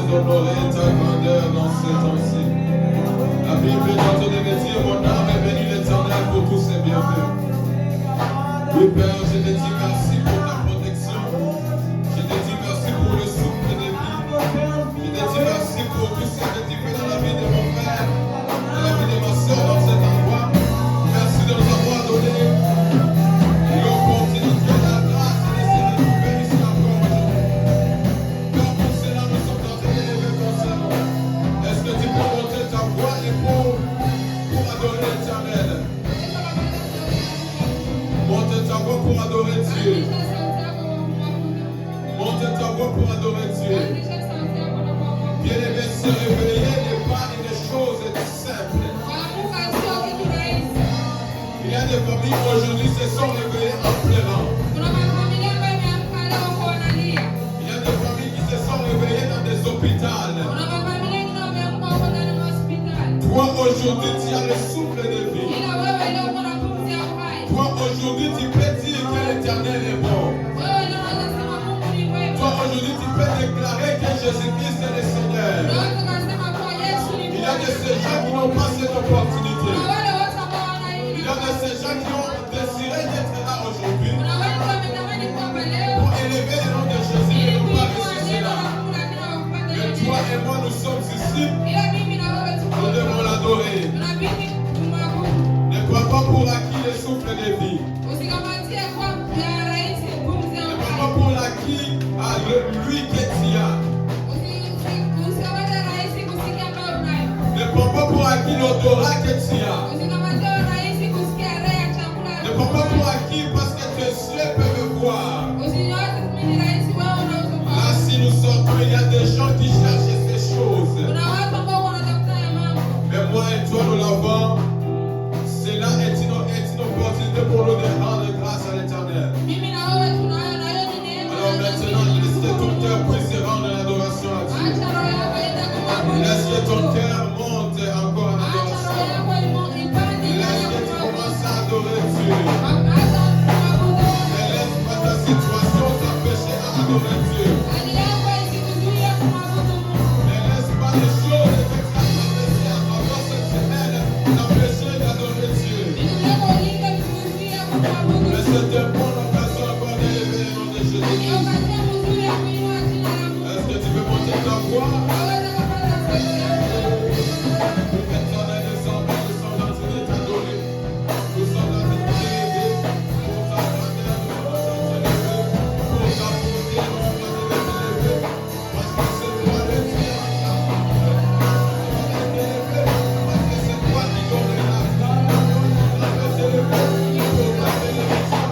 d'honorer ta grandeur dans ce temps-ci. La Bible est en train de me dire, mon âme est bénie l'Éternel pour tous ses bienfaits. Oui, Père, je te dis merci pour ta protection. Je te dis merci pour le souffle de vie. Je te dis merci pour tout ce que tu fais dans la vie de mon frère, dans la vie de ma soeur dans cet endroit. Merci de nous avoir donné l'opportunité, la grâce et de se retrouver ici encore aujourd'hui. Car pour cela, nous sommes en train d'élever ton Seigneur. Est-ce que tu peux monter ta voix et pour adorer l'Éternel? Monte ta voix pour adorer Dieu. Monte ta voix pour adorer Dieu. Bien-aimé, se réveiller n'est pas une chose simple. Il y a des familles aujourd'hui qui se sont réveillées en pleurant. Il y a des familles qui se sont réveillées dans des hôpitaux. Toi aujourd'hui tu as le souffle de vie. Toi aujourd'hui tu peux dire que l'Éternel est bon. Toi aujourd'hui tu peux déclarer que Jésus-Christ est le Seigneur. Il y a de ces gens qui n'ont pas cette opportunité. Il y a de ces gens qui ont désiré d'être là aujourd'hui pour élever le nom de Jésus et ne pas ressusciter là. Mais toi et moi nous sommes ici. Nous devons l'adorer. Ne crois pas pour acquis le souffle de vie. Ne crois pas pour acquis à lui que tu as. Ne prends pas pour acquis l'odorat que tu as. Ne prends pas pour acquis parce que tes yeux peuvent voir. Là, si nous sortons, il y a des gens qui cherchent ces choses. Mais moi et toi, nous l'avons. Cela est une opportunité pour nous de rendre grâce à l'Éternel. Alors maintenant, laisse que ton cœur puisse se rendre en adoration à Dieu. Laisse que ton cœur monte encore en adoration. Laisse que tu commences à adorer Dieu. Ne laisse pas ta situation t'empêcher à adorer Dieu. Ne laisse pas les choses que tu as traversées à travers cette semaine t'empêcher d'adorer Dieu. Mais c'est une bonne occasion encore d'élever le nom de Jésus-Christ. Est-ce que tu veux monter ta voix? L'éternel des armées, nous sommes dans une t'adorer. Nous sommes dans une t'élever. Pour ta grandeur, nous sommes dans une t'élever. Pour ta beauté, nous sommes dans une t'élever. Parce que c'est toi le Dieu. Parce que c'est toi qui donne la grâce. Nous sommes dans une t'élever. Pour ta bénédiction.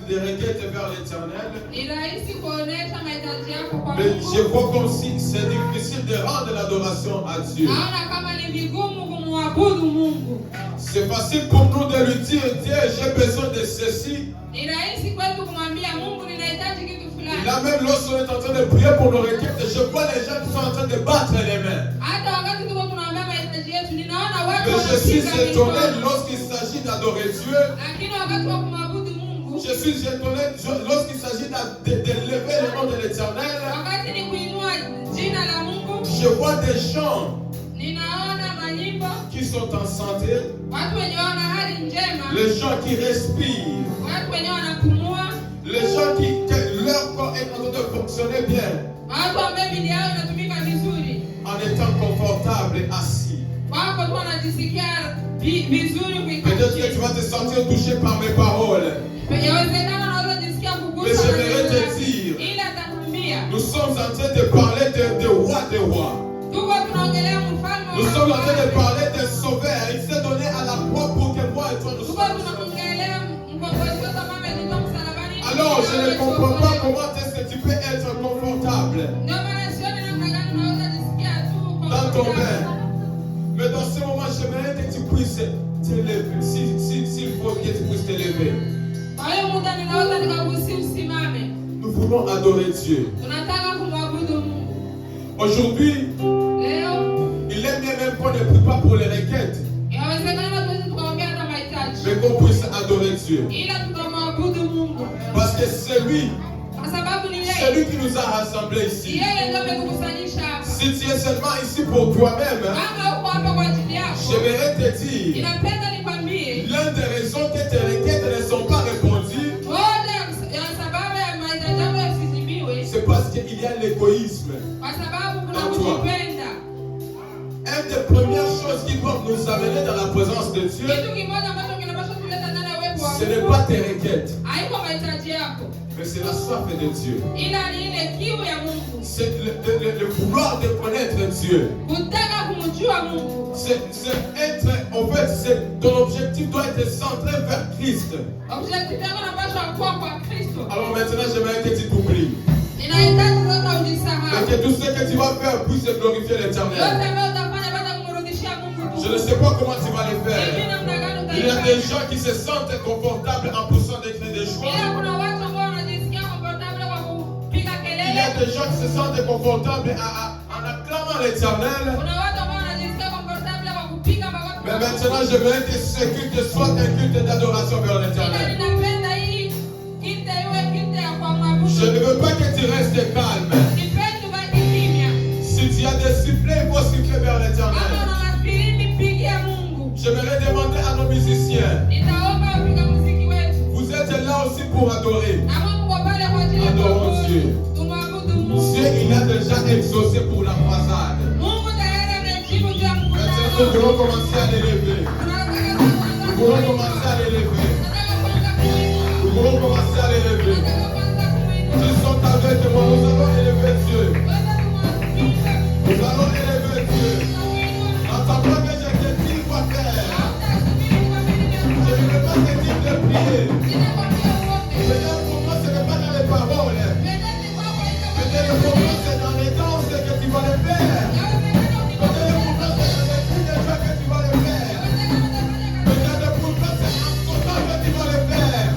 des requêtes vers l'Éternel. Mais je vois comme si c'est difficile de rendre l'adoration à Dieu. C'est facile pour nous de lui dire, Dieu, j'ai besoin de ceci. Là même lorsqu'on est en train de prier pour nos requêtes, je vois les gens qui sont en train de battre les mains. Mais je suis étonné lorsqu'il s'agit d'adorer Dieu. Je suis étonné lorsqu'il s'agit d'élever le nom de l'Éternel. Je vois des gens qui sont en santé, les gens qui respirent, les gens qui leur corps est en train de fonctionner bien, en étant confortable et assis. Peut-être que tu vas te sentir touché par mes paroles. Mais j'aimerais te dire, nous sommes en train de parler de roi des rois. Nous sommes en train de parler d'un sauveur. Il s'est donné à la croix pour que moi et toi nous soyons sauvés. Alors je ne comprends pas comment est-ce que tu peux être confortable dans ton bain. Mais dans ce moment, j'aimerais que tu puisses t'élever. S'il faut que tu puisses t'élever. Nous voulons adorer Dieu. Aujourd'hui, il est bien même qu'on ne prie pas pour les requêtes, mais qu'on puisse adorer Dieu. Parce que c'est lui qui nous a rassemblés ici. Si tu es seulement ici pour toi-même, j'aimerais te dire, l'une des raisons que tes requêtes ne sont pas répondues, c'est parce qu'il y a l'égoïsme en toi. Une des premières choses qui doivent nous amener dans la présence de Dieu, ce n'est pas tes requêtes, mais c'est la soif de Dieu. C'est le vouloir de connaître Dieu. C'est être, en fait, ton objectif doit être centré vers Christ. Alors maintenant, j'aimerais que tu t'oublies. Et que tout ce que tu vas faire puisse glorifier l'Éternel. Je ne sais pas comment tu vas le faire. Il y a des gens qui se sentent confortables en poussant des cris de joie. Il y a des gens qui se sentent confortables en acclamant l'Éternel. Mais maintenant, je veux que ce culte soit un culte d'adoration vers l'Éternel. Je ne veux pas que tu restes calme. Si tu as des sifflets, il faut siffler vers l'Éternel. J'aimerais demander à nos musiciens. Vous êtes là aussi pour adorer. Adorons Dieu. Dieu, il a déjà exaucé pour la croisade. Maintenant, nous voulons commencer à l'élever. Nous voulons commencer à l'élever. Nous voulons commencer à l'élever. Ils sont avec moi. Nous allons élever Dieu. Nous allons élever Dieu. Entends-moi que je te dis quoi faire. Je ne veux pas te dire de prier. Peut-être pour moi, ce n'est pas dans les paroles. Peut-être pour moi, c'est dans les danses que tu vas le faire. Peut-être pour moi, c'est dans les cris de joie que tu vas le faire. Peut-être pour toi, c'est en sautant que tu vas le faire.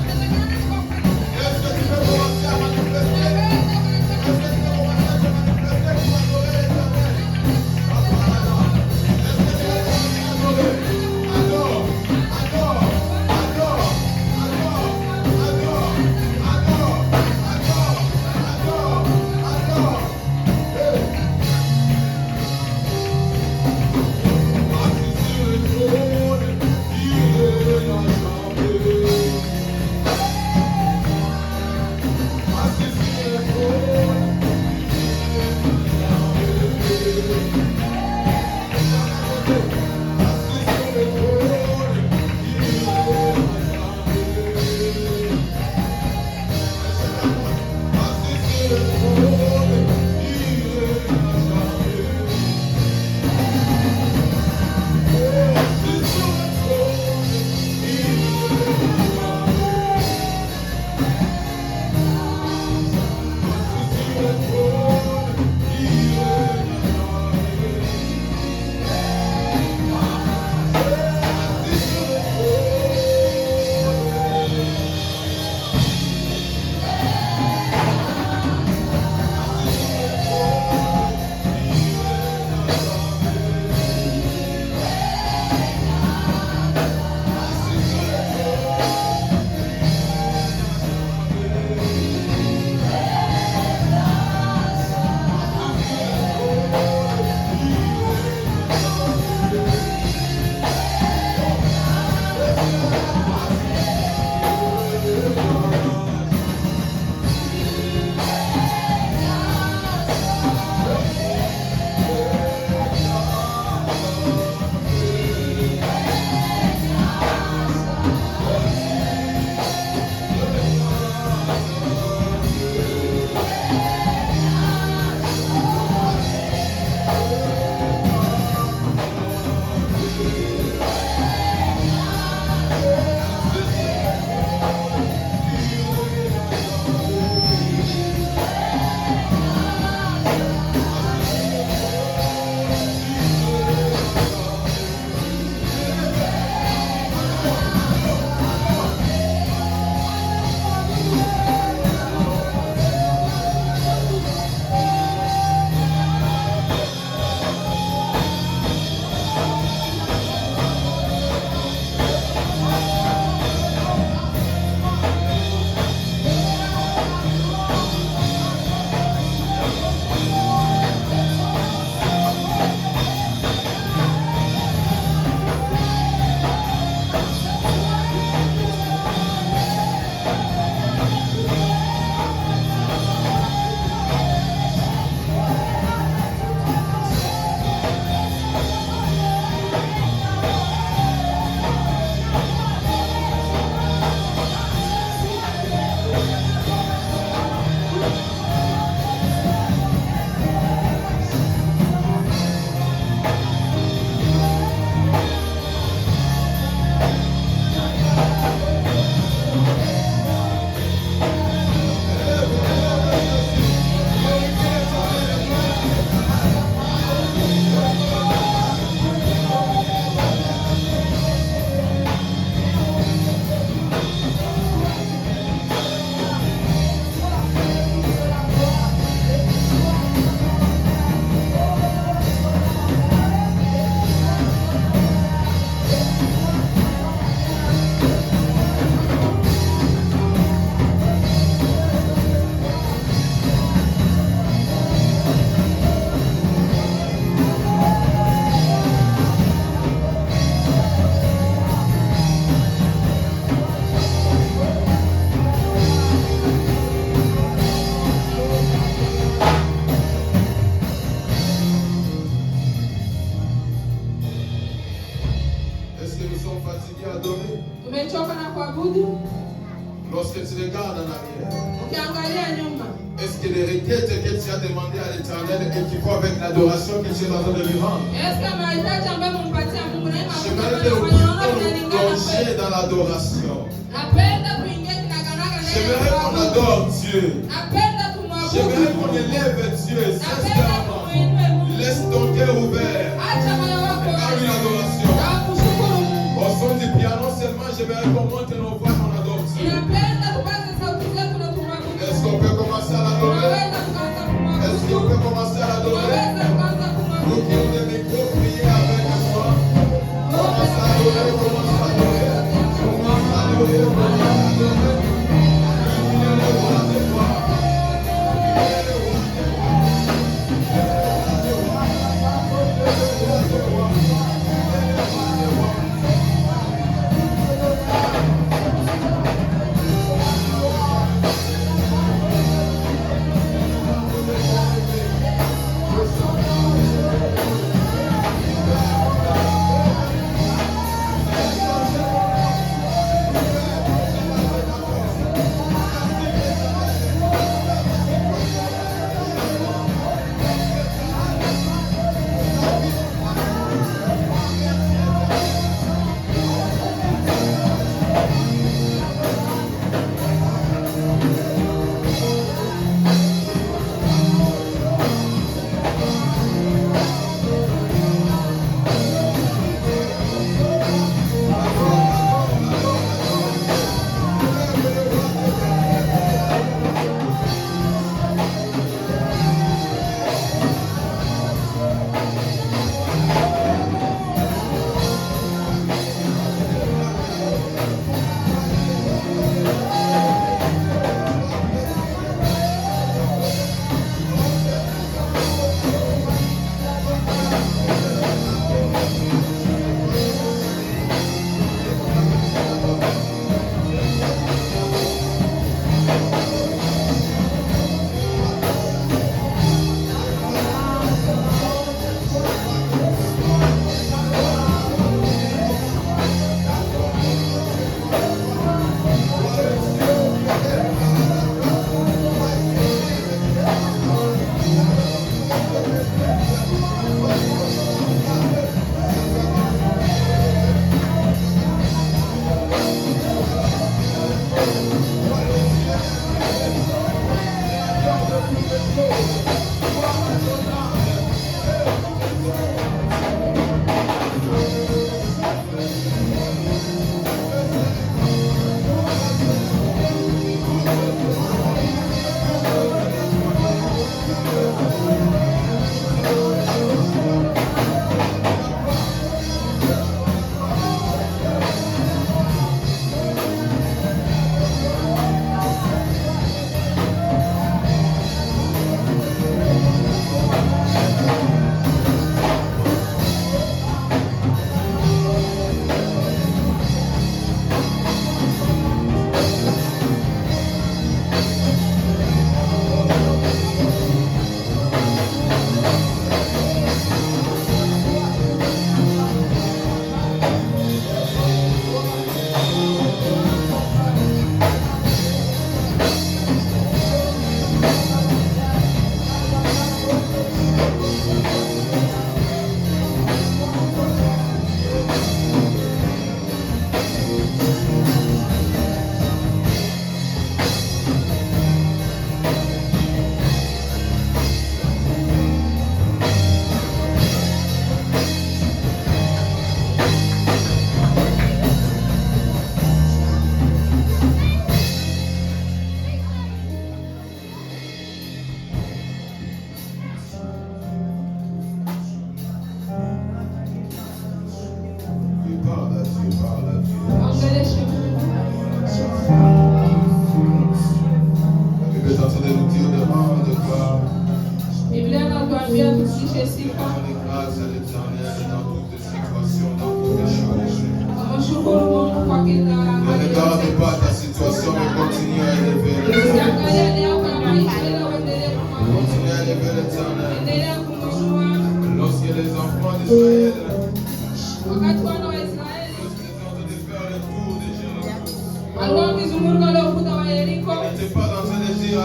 Est-ce que les requêtes que tu as demandées à l'Éternel équivaut avec l'adoration que tu es en train de lui rendre? J'aimerais que nous puissions plonger dans l'adoration. J'aimerais qu'on adore Dieu. J'aimerais qu'on élève Dieu sincèrement. Laisse ton cœur ouvert. Par une adoration. Au son du piano seulement, j'aimerais qu'on monte nos voix, qu'on adore Dieu. Est-ce qu'on peut commencer à l'adorer? Est-ce qu'on peut commencer à l'adorer? Vous qui avez des micros, priez avec moi. Commence à adorer, commence à adorer. Commence à adorer, commence à adorer. Priez le roi des rois.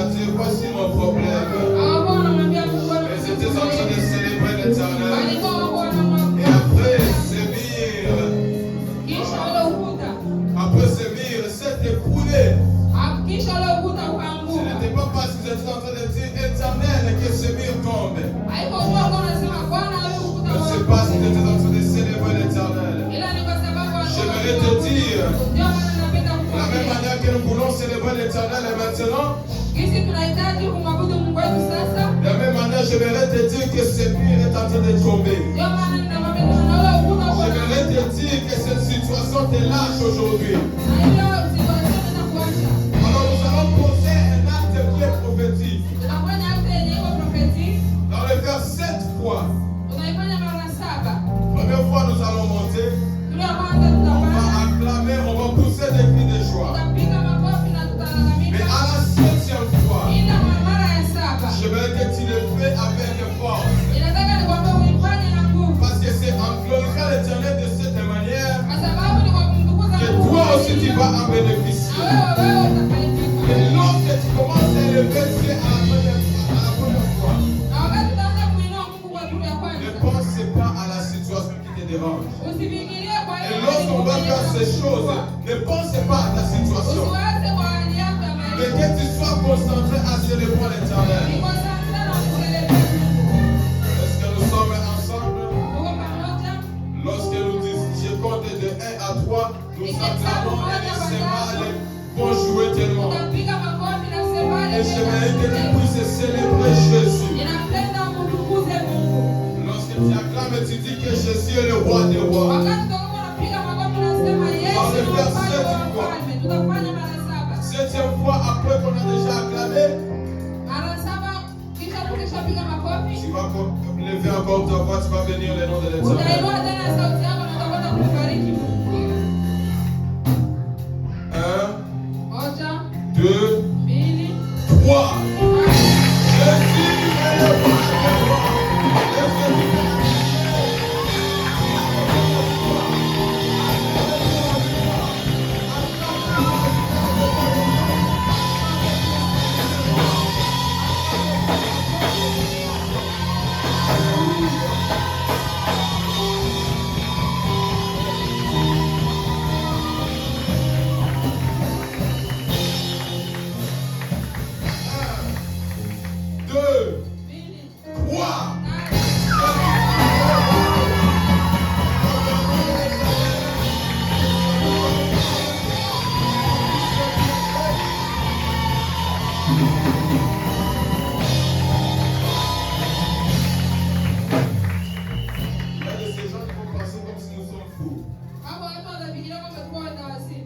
à Dieu, voici mon problème. Mais j'étais en train de célébrer l'Éternel. Et après sévir, s'est écoulé. Ce n'était pas parce que j'étais en train de dire Éternel que sévir tombe. Mais c'est parce que j'étais en train de célébrer l'Éternel. J'aimerais te dire, de la même manière que nous voulons célébrer l'Éternel et maintenant, de la même manière, j'aimerais te dire que sévir est en train de tomber. J'aimerais te dire que cette situation te lâche aujourd'hui. Alors nous allons poser un acte bien prophétique. Dans le verset 3. Première fois nous allons monter. On va acclamer, on va pousser des cris de joie. Mais à la 7e fois, j'aimerais que tu le fais avec force. Parce que c'est en glorifiant l'Éternel de cette manière que toi aussi tu vas en bénéficier. Et lorsque tu commences à élever Dieu à la première fois, ne pensez pas à la situation qui te dérange. Et lorsqu'on va faire ces choses, ne pensez pas à ta situation. Mais que tu sois concentré à célébrer l'Éternel. Est-ce que nous sommes ensemble? Lorsque nous disons, je compte de 1 à 3, nous acclamons et les cymbales vont jouer tellement. Et j'aimerais que tu puisses célébrer Jésus. Lorsque tu acclames et tu dis que Jésus est le roi des rois. Dans le verset 3. 7e fois après qu'on a déjà acclamé, tu vas lever encore ta voix, tu vas bénir le nom de l'Éternel. 1, 2, 3. Jésus est le roi des rois.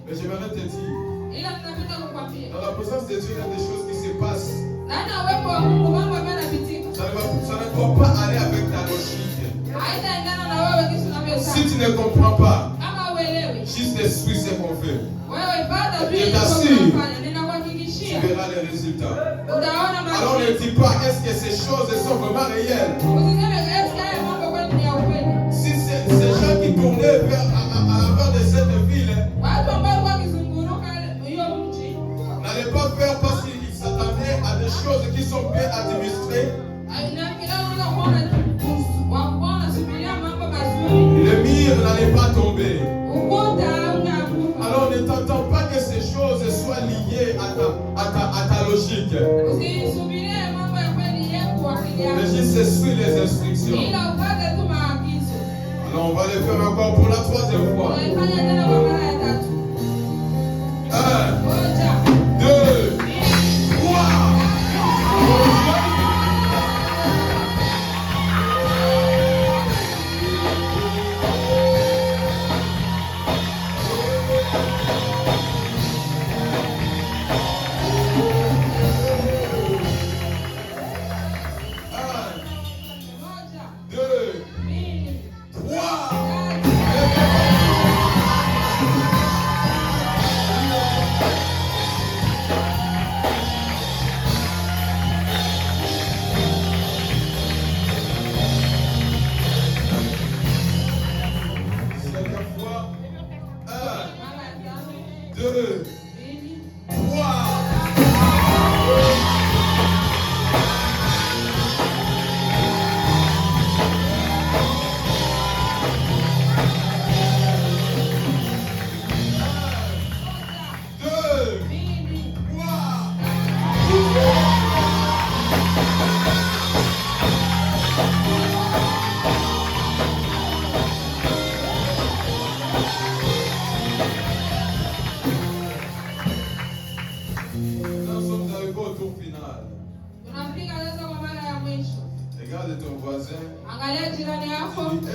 Mais j'aimerais te dire, dans la présence de Dieu, il y a des choses qui se passent. Ça ne doit pas aller avec ta logique. Si tu ne comprends pas, juste suis ce qu'on fait. Je t'assure, tu verras les résultats. Alors ne dis pas, est-ce que ces choses sont vraiment réelles? Si ces gens qui tournaient à l'avant de cette ville n'allaient pas faire parce qu'ils s'attendaient à des choses qui sont bien administrées, le mur n'allait pas tomber. Alors ne t'attends pas que ces choses soient liées à ta logique. Mais juste suis les instructions. Alors on va les faire encore pour la 3e fois. 1, 2, 3. Regarde ton voisin.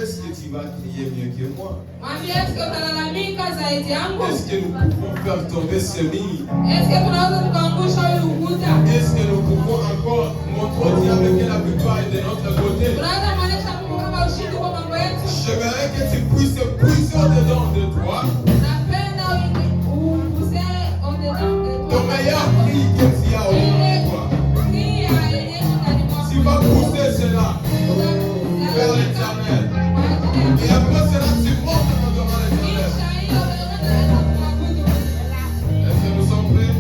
Est-ce que tu vas crier mieux que moi? Est-ce que nous pouvons faire tomber ce mur? Est-ce que nous pouvons encore montrer au diable que la victoire est de notre côté? J'aimerais que tu puisses puiser au-dedans de toi ton meilleur cri que tu as au fond de toi. Tu vas pousser cela vers l'Éternel. Et après cela, tu montes devant l'Éternel. Est-ce que nous sommes prêts?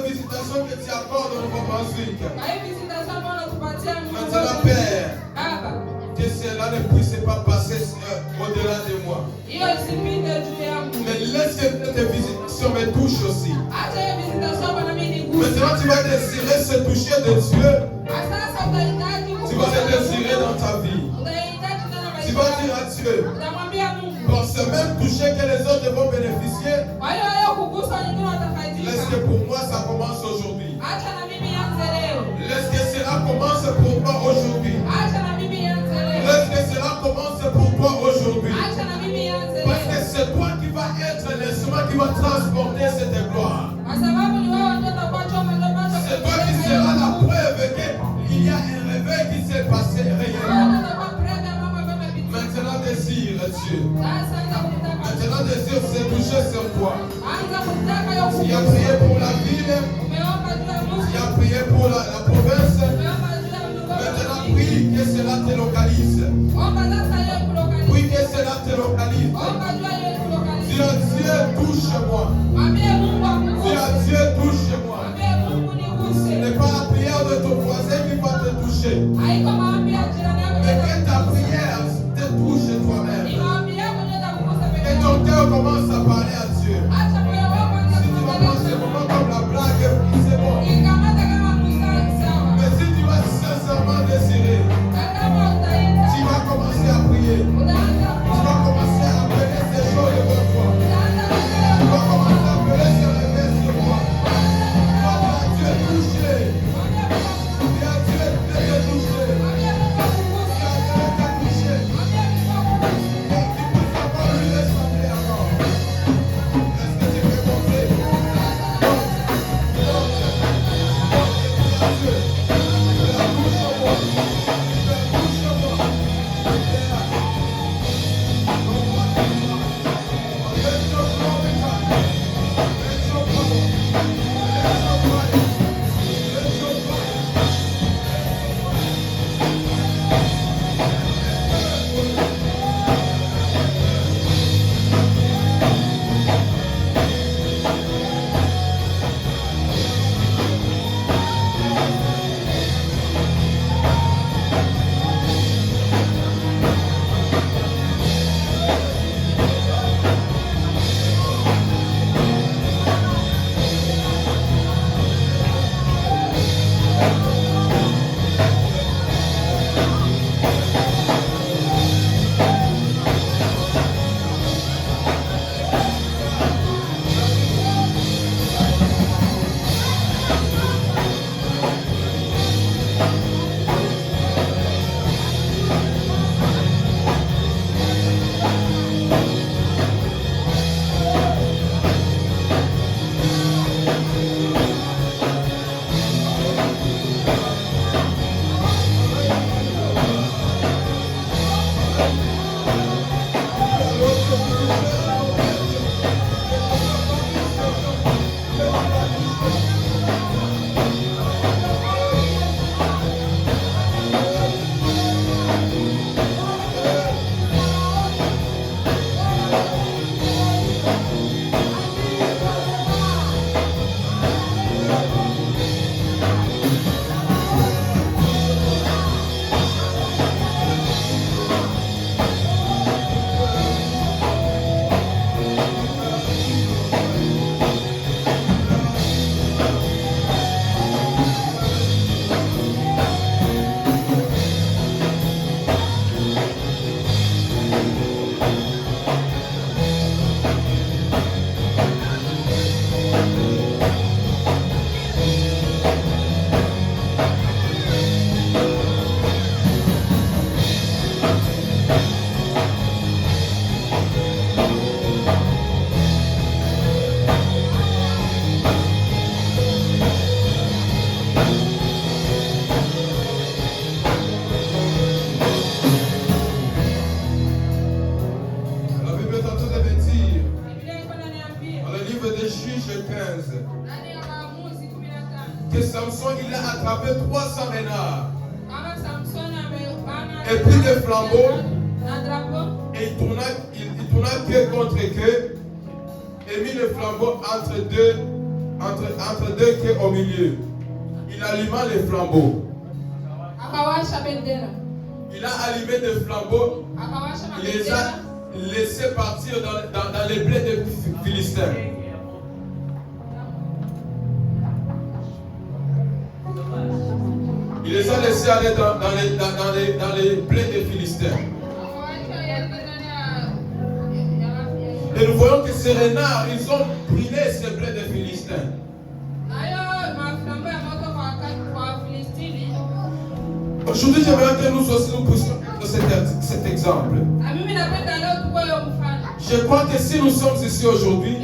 visitation que tu accordes au Nouveau-Brunswick. Maintenant, Père, que cela ne puisse pas passer au-delà de moi. Mais laisse que tes visitations me touchent aussi. Maintenant, tu vas désirer se toucher de Dieu. Tu vas le désirer dans ta vie. Tu vas dire à Dieu, pour ce même toucher que les autres vont bénéficier, laisse que pour moi ça commence aujourd'hui. Laisse que cela commence pour toi aujourd'hui. Laisse que cela commence pour toi aujourd'hui. Parce que c'est toi qui vas être l'instrument qui va transporter cette gloire. C'est toi qui seras la preuve qu'il y a un réveil qui s'est passé réellement. Maintenant désire Dieu. Maintenant désire se toucher sur toi. Tu as prié pour la ville. Tu as prié pour la province. Maintenant prie que cela te localise. Oui, que cela te localise. Dis à Dieu, touche-moi. Dis à Dieu, touche-moi. Ce n'est pas la prière de ton voisin qui va te toucher. Mais que ta prière te touche toi-même. Que ton cœur commence à parler à Dieu. Si tu vas prendre ce moment comme la blague, c'est bon. Mais si tu vas sincèrement désirer, tu vas commencer à prier. Tu vas commencer à appeler ces choses devant toi. Tu vas commencer à appeler ces réveils sur toi. Dieu touché. Dieu touché. que Samson il a attrapé 300 renards et puis des flambeaux et il tourna queue contre queue et mit le flambeau entre deux entre deux quais au milieu. Il alluma les flambeaux. Il a allumé des flambeaux. Il les a laissés partir dans les blés des Philistins. Il les a laissés aller dans les blés des Philistins. Et nous voyons que ces renards, ils ont brûlé ces blés des Philistins. Aujourd'hui, j'aimerais que nous aussi nous puissions prendre cet exemple. Je crois que si nous sommes ici aujourd'hui,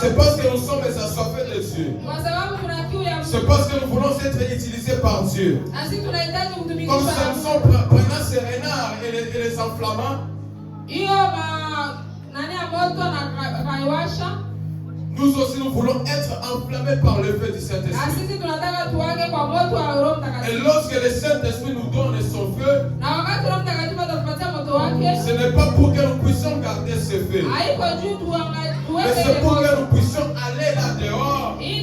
c'est parce que nous sommes assoiffés de Dieu. C'est parce que nous voulons être utilisés par Dieu. Comme Samson prenant ses renards et les enflammant, nous aussi nous voulons être enflammés par le feu du Saint-Esprit. Et lorsque le Saint-Esprit nous donne son feu, ce n'est pas pour que nous puissions garder ce feu, mais c'est pour que nous puissions aller là dehors et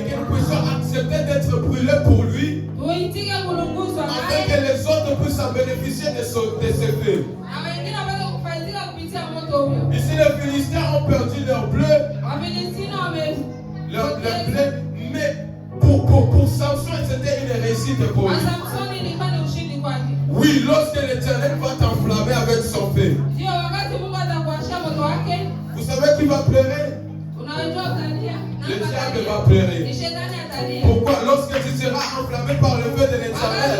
que nous puissions accepter d'être brûlés pour lui, afin que les autres puissent en bénéficier de ce feu. Ici, les Philistins ont perdu leur bleu, mais pour Samson, c'était une réussite pour lui. Oui, lorsque l'Éternel va t'enflammer avec son feu, vous savez qui va pleurer? Le diable va pleurer. Pourquoi? Lorsque tu seras enflammé par le feu de l'Éternel,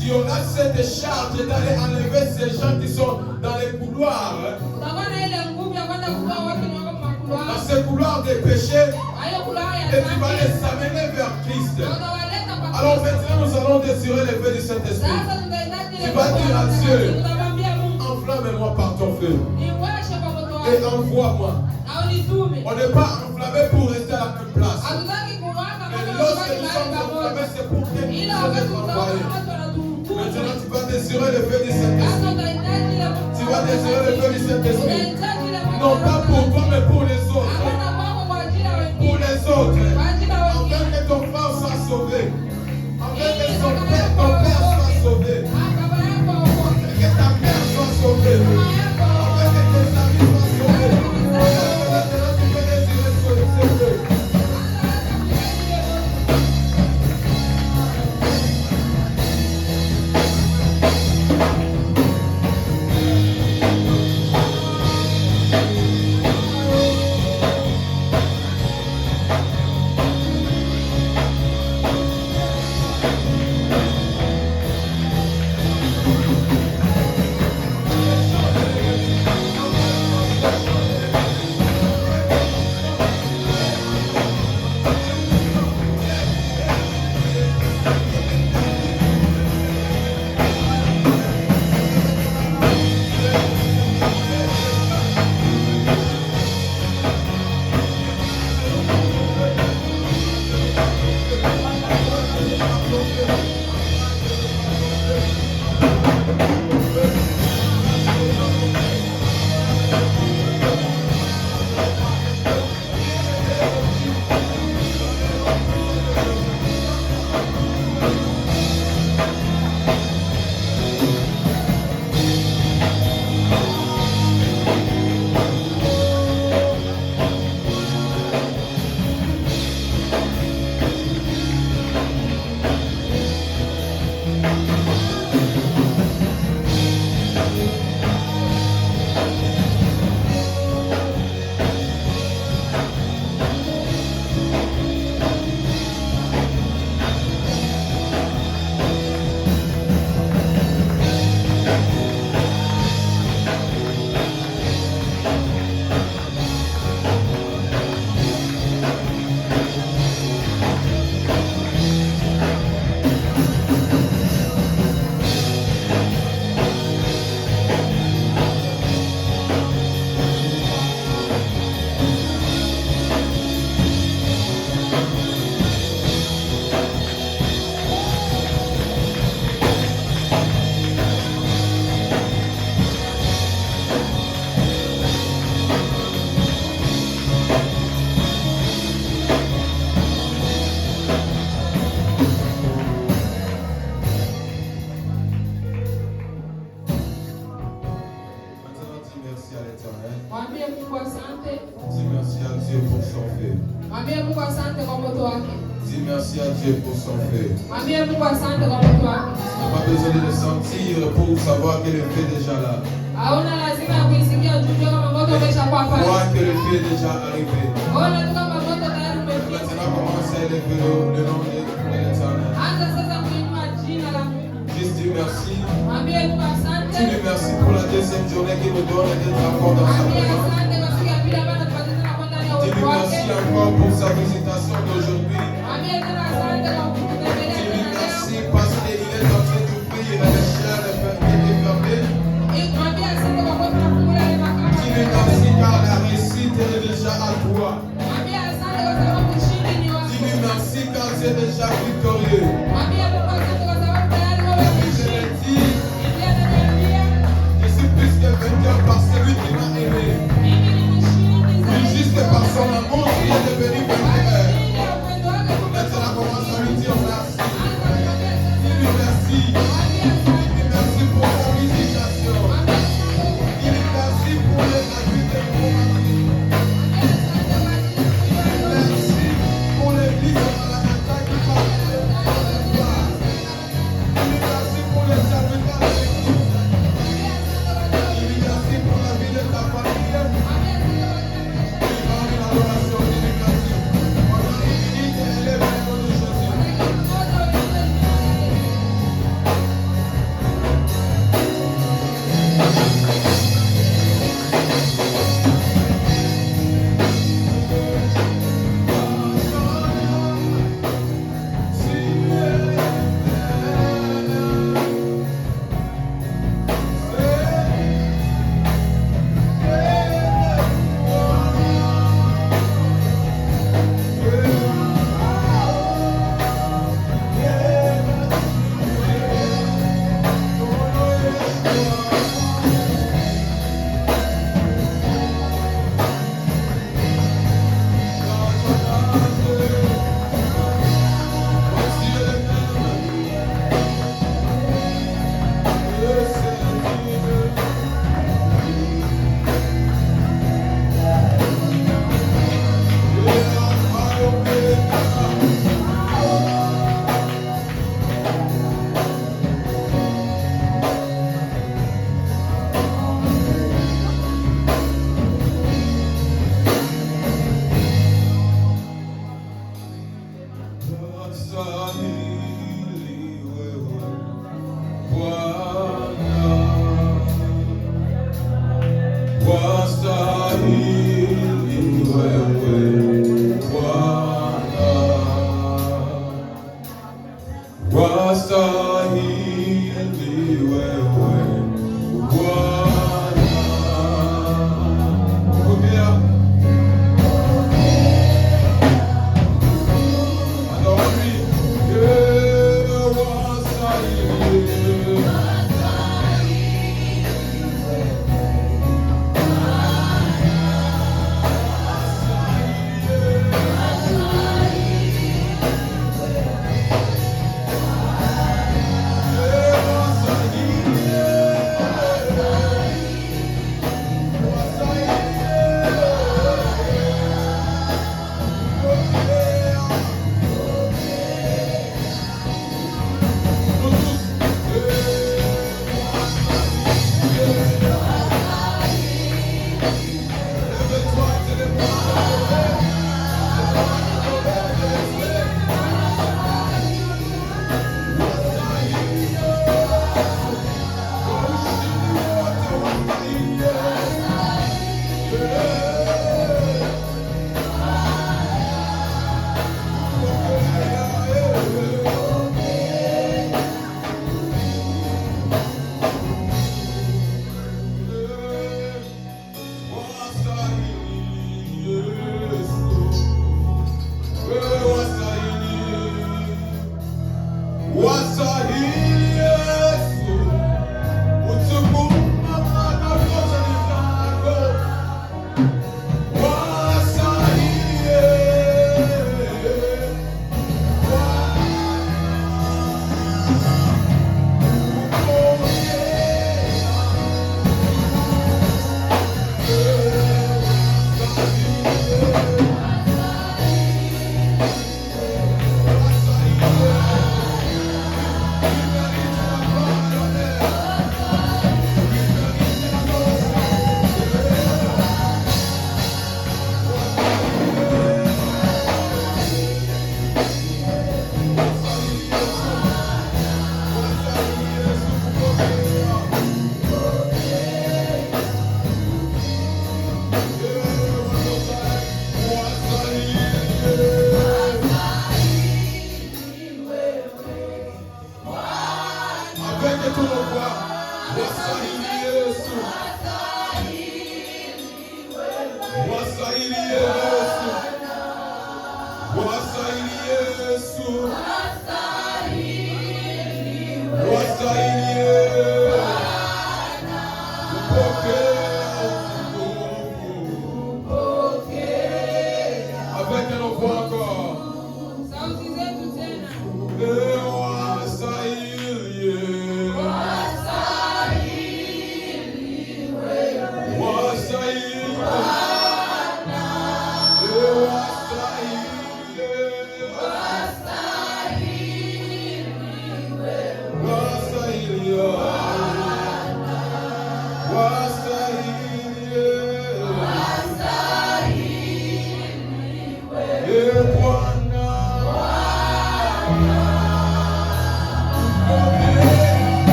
il y aura cette charge d'aller enlever ces gens qui sont dans les couloirs. Dans ces couloirs des péchés. Et tu vas les amener vers Christ. Alors maintenant nous allons désirer le feu du Saint-Esprit. Tu vas dire à Dieu, enflamme-moi par ton feu. Et envoie-moi. On n'est pas enflammé pour rester à la même place. Et lorsque nous sommes enflammés, c'est pour que nous soyons envoyés. Maintenant, tu vas désirer le feu du Saint-Esprit. Tu vas désirer le feu du Saint-Esprit. Non pas pour toi, mais pour les autres. Pour les autres. Afin que ton frère soit sauvé. Afin que ton père soit sauvé. Afin que ta mère soit sauvée. Afin que tes amis soient sauvés. Maintenant, tu peux désirer ce feu. Dis merci à Dieu pour son fait. Dis merci à Dieu pour son fait. Tu n'as pas besoin de le sentir pour savoir que le fait est déjà là. Crois que le fait est déjà arrivé. Maintenant, commence à élever le nom de l'Éternel. Juste dis merci. Tu dis merci pour la deuxième journée qu'il nous donne d'être encore dans sa présence. Dis merci encore pour sa visitation d'aujourd'hui. Dis merci parce qu'il est en train d'ouvrir les chaînes qui étaient fermées. Dis merci car la réussite est déjà à toi. Dis merci car tu es déjà victorieux. Je suis plus que vainqueur par celui qui m'a aimé. Juste par son amour, il est devenu vainqueur. Maintenant, commence à lui dire merci. Dis-lui merci. Dis-lui merci pour sa visitation. Dis-lui merci pour les abus de mon mari. Dis-lui merci pour l'église de la attaque qui parle de toi. Dis-lui merci pour les serviteurs de l'église. Dis-lui merci pour la vie de ta famille. Dis-lui merci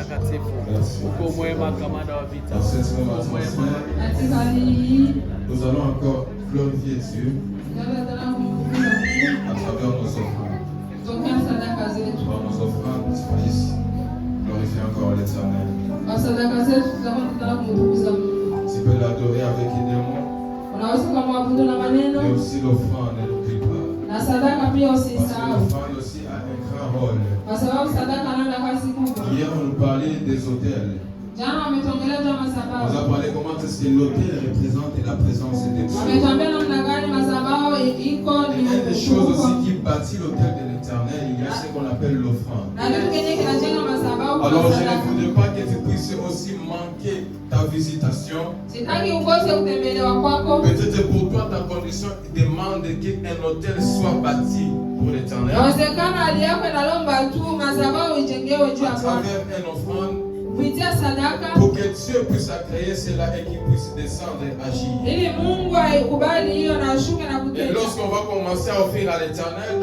Mtakatifu. Uko mwema kama na vita. Nous allons encore glorifier Dieu à travers nos offrandes. Par nos offrandes, puisse glorifier encore l'Éternel. Tu peux l'adorer avec énormément. Et aussi l'offrande, ne l'oublie pas. Parce que l'offrande aussi a un grand rôle. Hier, on nous parlait des autels. On a parlé comment est-ce que l'autel représente la présence de Dieu. Et une des choses aussi qui bâtit l'autel de l'Éternel, il y a ce qu'on appelle l'offrande. Alors je ne voudrais pas que tu puisses aussi manquer ta visitation. Peut-être pour toi ta condition demande qu'un autel soit bâti pour l'Éternel. À travers une offrande. Pour que Dieu puisse créer cela et qu'il puisse descendre et agir. Et lorsqu'on va commencer à offrir à l'Éternel,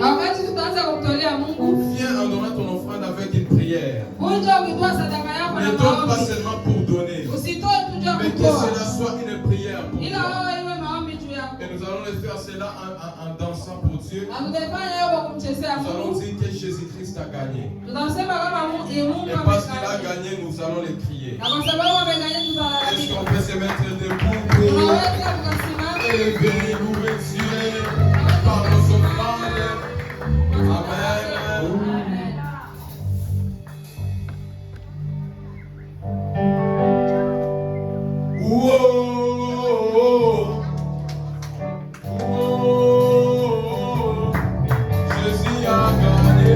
viens en donnant ton offrande avec une prière. Ne donne pas seulement pour donner, mais que cela soit une prière pour toi. Et nous allons le faire cela en dansant pour Dieu. Nous allons dire que Jésus-Christ a gagné. Et parce qu'il a gagné, nous allons le crier. Est-ce qu'on peut se mettre debout pour élever, louer Dieu par nos offrandes? Amen. Jésus a gagné.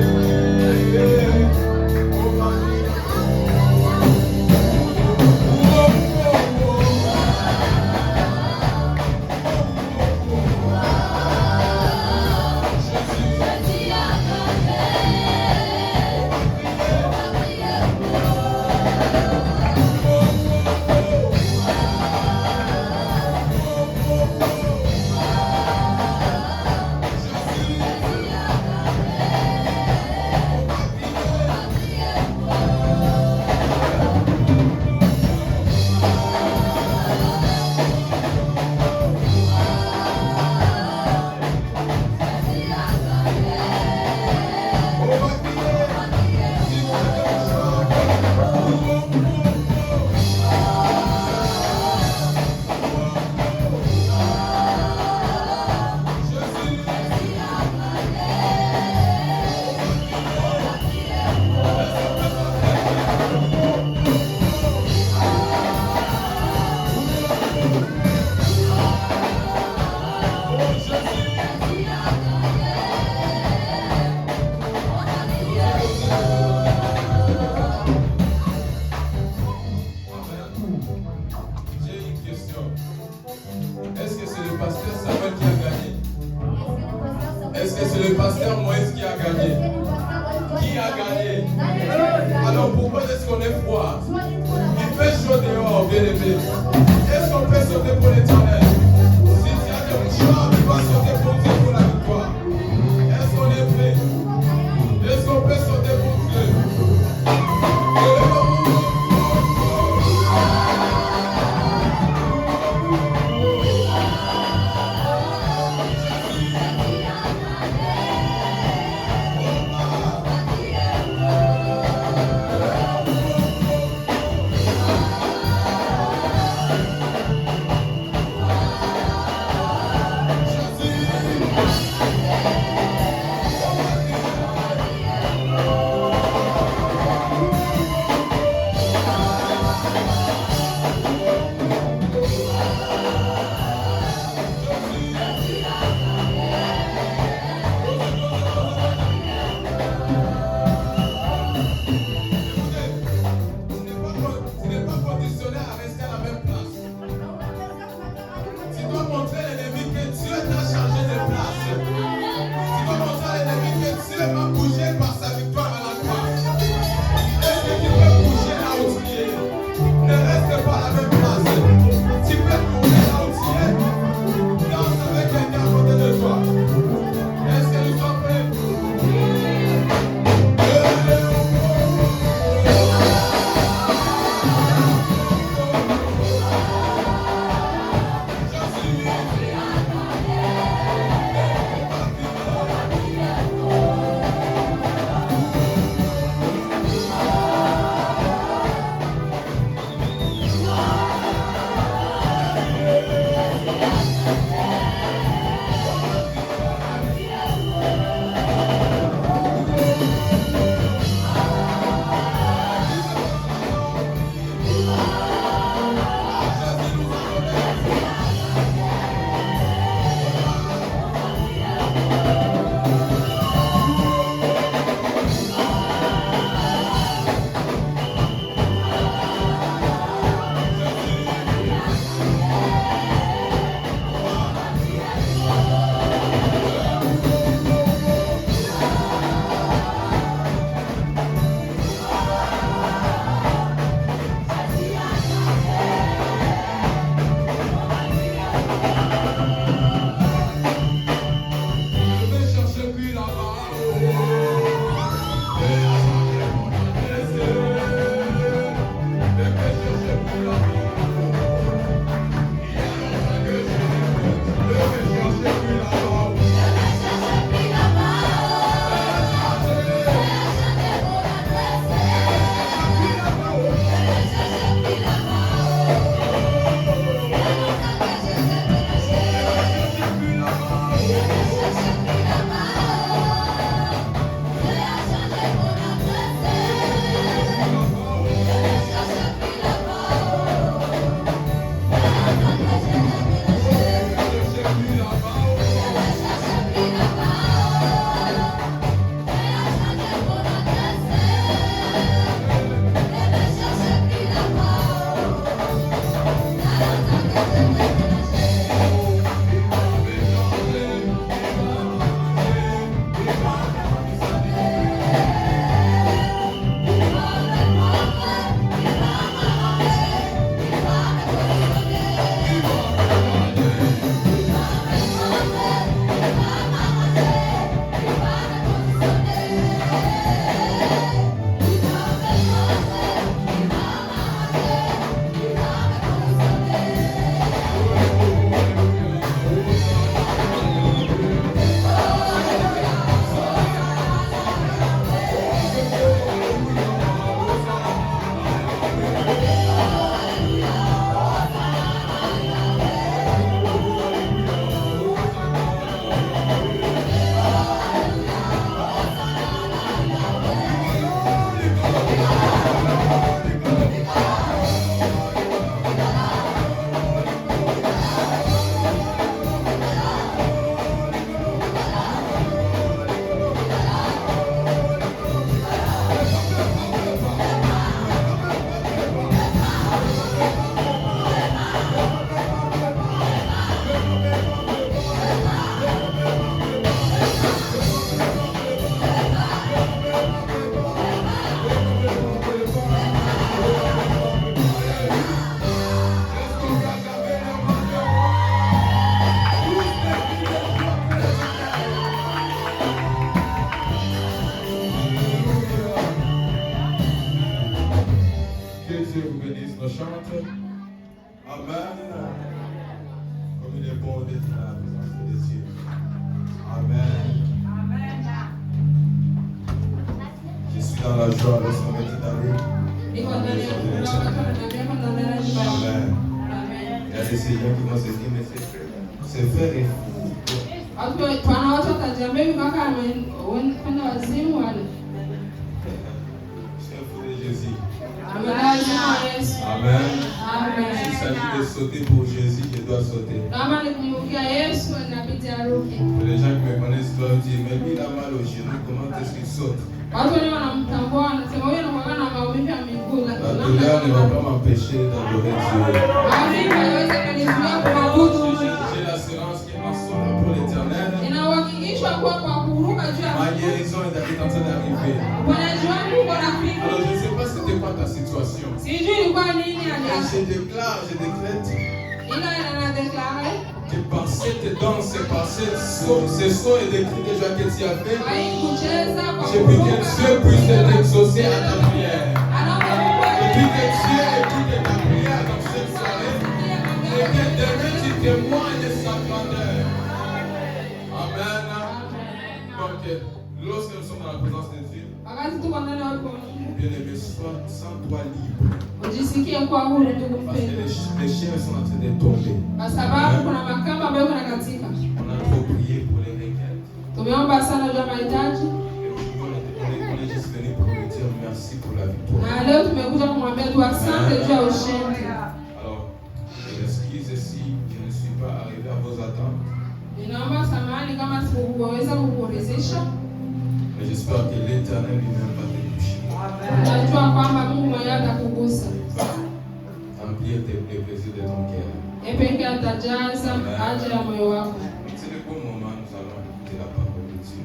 Dieu vous bénisse nos chantes. Amen. Comme il est bon d'être dans la présence des cieux. Amen. Je suis dans la joie de son métier d'aller. Amen. Il y a des seigneurs qui vont se dire, mais c'est faire et fou. Jésus. Amen. S'il s'agit de sauter pour Jésus, je dois sauter. Les gens qui me connaissent doivent dire, mais lui il a mal au genou, comment est-ce qu'il saute? La douleur ne va pas m'empêcher d'adorer Dieu. J'ai l'assurance qu'il m'en sera pour l'éternel. Ma guérison est en train d'arriver. Alors je ne sais pas c'était quoi ta situation. Je déclare, je décrète que par cette danse, par ce son et des cris déjà que tu as fait, j'ai pu que Dieu puisse t'exaucer à ta prière. J'ai pu que Dieu écoute ta prière dans cette soirée et que demain tu témoignes de sa grandeur. Amen. Donc, lorsque nous sommes dans la présence de Dieu, bien-aimé, sois sans toi libre. Parce que les chiens sont en train de tomber. On a trop prié pour les requêtes. On est juste venu pour nous dire merci pour la victoire. Alors, je m'excuse si je ne suis pas arrivé à vos attentes. Mais j'espère que l'Éternel lui-même va te toucher. Remplir les plaisirs de ton cœur. C'est le bon moment, nous allons écouter la parole de Dieu.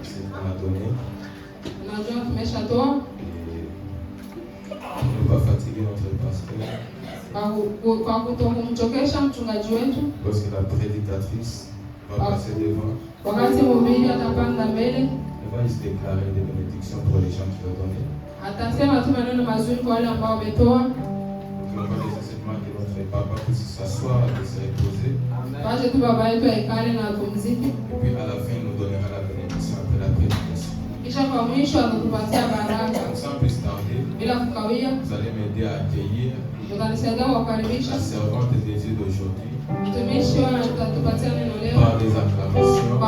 C'est qu'on a donné. Et ne pas fatiguer notre pasteur. Parce que la prédicatrice va passer devant. Elle va juste déclarer des bénédictions pour les gens qui l'ont donné. Donc on va laisser seulement que notre papa puisse s'asseoir et se reposer. Et puis à la fin, il nous donnera la bénédiction après la prédication. Sans plus tarder, vous allez m'aider à accueillir la servante des dieux d'aujourd'hui par des acclamations.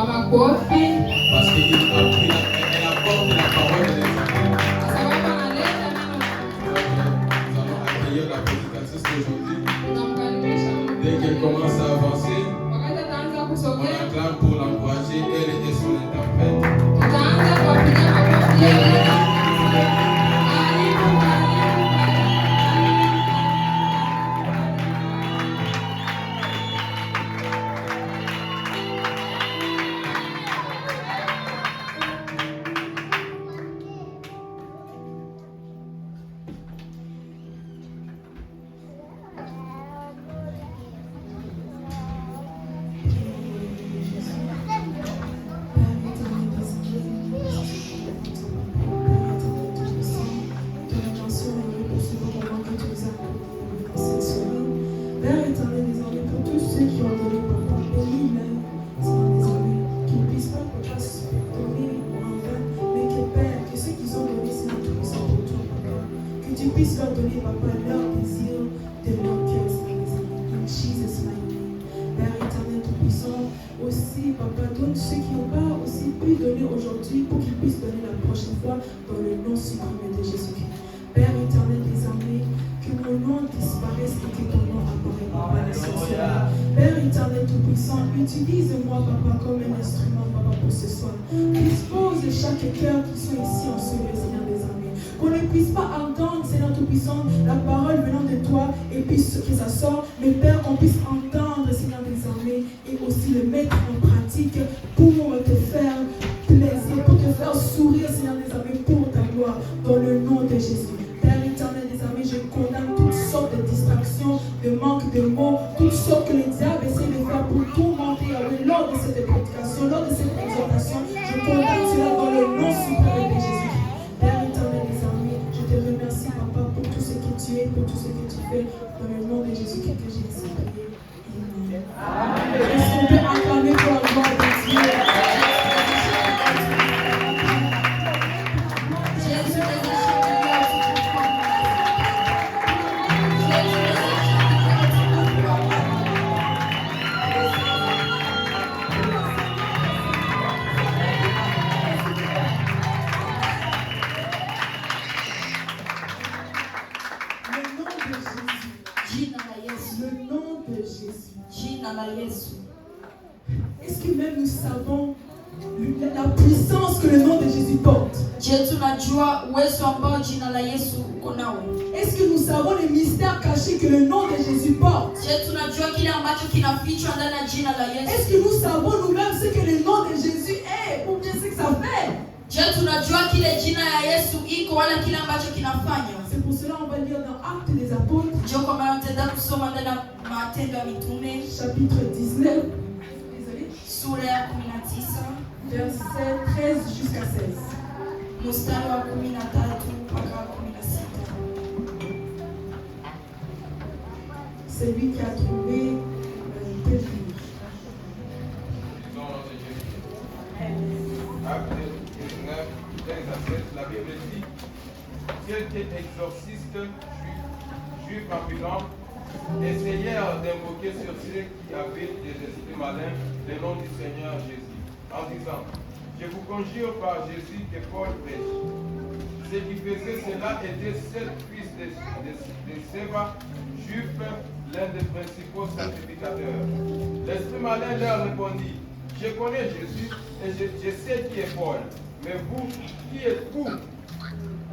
Parce qu'elle apporte la parole de l'Éternel. Nous allons accueillir la prédicatrice d'aujourd'hui. Dès qu'elle commence à avancer, on acclame pour l'encourager, elle et son interprète. Utilise-moi, Papa, comme un instrument, Papa, pour ce soir. Dispose chaque cœur qui sont ici en ce Seigneur des armées. Qu'on ne puisse pas entendre, Seigneur Tout-Puissant, la parole venant de toi et puis que ça sort. Mais Père, qu'on puisse entendre, Seigneur des armées, et aussi le mettre en pratique pour te faire plaisir, pour te faire sourire, Seigneur des armées, pour ta gloire, dans le nom de Jésus. Père éternel des armées, je condamne toutes sortes de distractions, de manque de mots, toutes sortes que le diable essaie de faire pour tourmenter lors de cette prédication, lors de cette exhortation. Je condamne cela dans le nom suprême de Jésus. Père éternel des armées, je te remercie. la Yesu. Est-ce que même nous savons la puissance que le nom de Jésus porte? Je tunajua uwezo ambao jina la Yesu uko nao. Est-ce que nous savons les mystères cachés que le nom de Jésus porte? Je tunajua kile ambacho kinafichwa ndani ya jina la Yesu. Est-ce que nous savons nous-mêmes ce que le nom de Jésus est ou bien ce que ça fait? Je tunajua kile jina ya Yesu iko wala kile ambacho kinafanya. C'est pour cela on va lire dans Actes des Apôtres, Ndio kwa maana tutaenda kusoma ndani ya Matendo ya Mitume chapitre 19, sura ya 19 verset 13 jusqu'à 16. mstari wa 13 mpaka 16. Celui qui a trouvé peut lire. Acte 19, 15 à 16, la Bible dit: quelques exorcistes juifs ambulants essayèrent d'invoquer sur ceux qui avaient des esprits malins le nom du Seigneur Jésus, en disant: je vous conjure par Jésus que Paul prêche. Ceux qui faisaient cela étaient 7 fils de Séva, juifs, l'un des principaux sacrificateurs. L'esprit malin leur répondit: je connais Jésus et je sais qui est Paul, mais vous, qui êtes-vous?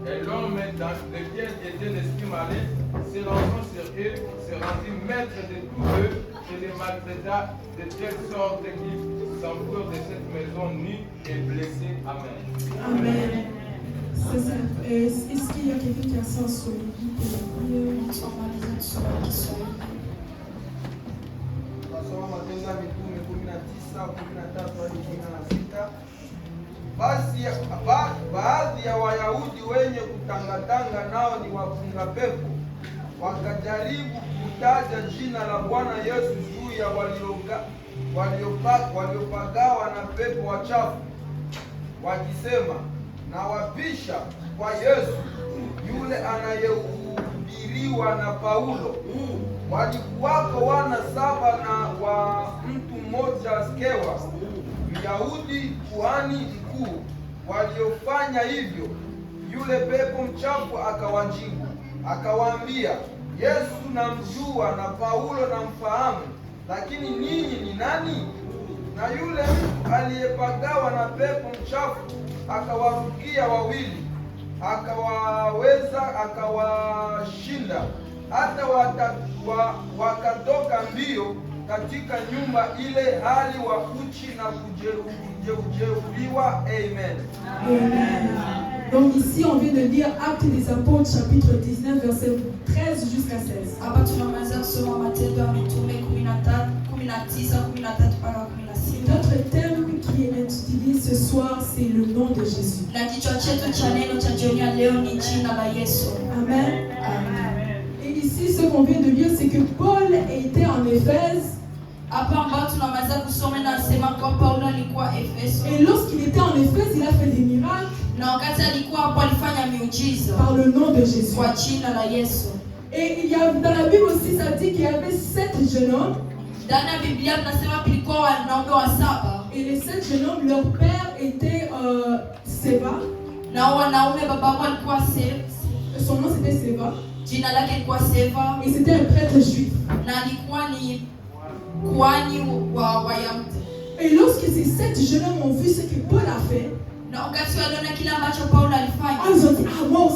Et l'homme dans lequel était l'esprit malin, s'élançant sur eux, se rendit maître de tous eux et les maltraita de telle sorte qu'ils s'enfuirent de cette maison nus et blessés. Amen. Amen. Est-ce qu'il y a quelqu'un qui a ça sur le livre? Nasoma Matendo ya Mitume 19:13 hadi 16. Basi baadhi ya Wayahudi wenye kutangatanga nao ni wafunga pepo wakajaribu kutaja jina la Bwana Yesu juu ya waliopagawa na pepo wachafu, wakisema, na wapisha kwa Yesu yule anayehubiriwa na Paulo. Walikuwako wana 7 na wa mtu mmoja Skewa, Myahudi kuhani mkuu, waliofanya hivyo. Yule pepo mchafu akawajibu, akawaambia, Yesu namjua na Paulo namfahamu, lakini ninyi ni nani? Na yule mtu aliyepagawa na pepo mchafu akawarukia wawili, akawashinda, hata wakatoka mbio katika nyumba ile hali wa uchi na kujeruhiwa. Amen. Amen. Donc ici on vient de lire Actes des Apôtres chapitre 19 verset 13 jusqu'à 16. Hapa tunamaliza kusoma Matendo ya Mitume 19:13 mpaka 16. Notre thème qui est étudié ce soir, c'est le nom de Jésus. Na kichwa chetu cha neno cha jioni ya leo ni jina la Yesu. Amen. Amen. Et ici, ce qu'on vient de lire, c'est que Paul était en Éphèse. Hapa ambapo tunamaliza kusoma na sema kwa Paulo alikuwa Efeso. Et lorsqu'il était en Éphèse, il a fait des miracles. Na wakati alikuwa hapo alifanya miujiza par le nom de Jésus. Kwa jina la Yesu. Et il y a dans la Bible aussi, ça dit qu'il y avait 7 jeunes hommes. Ndani ya Biblia tunasema kulikuwa wanaume wa 7. Et les 7 jeunes hommes, leur père était Séva. Na wanaume baba wao alikuwa Séva. Son nom c'était Séva. Jina lake lilikuwa Séva. Et c'était un prêtre juif. Na alikuwa ni kuhani wa Wayahudi. Et lorsque ces 7 jeunes hommes ont vu ce que Paul a fait, na wakati waliona kile ambacho Paulo alifanya, ils ont dit,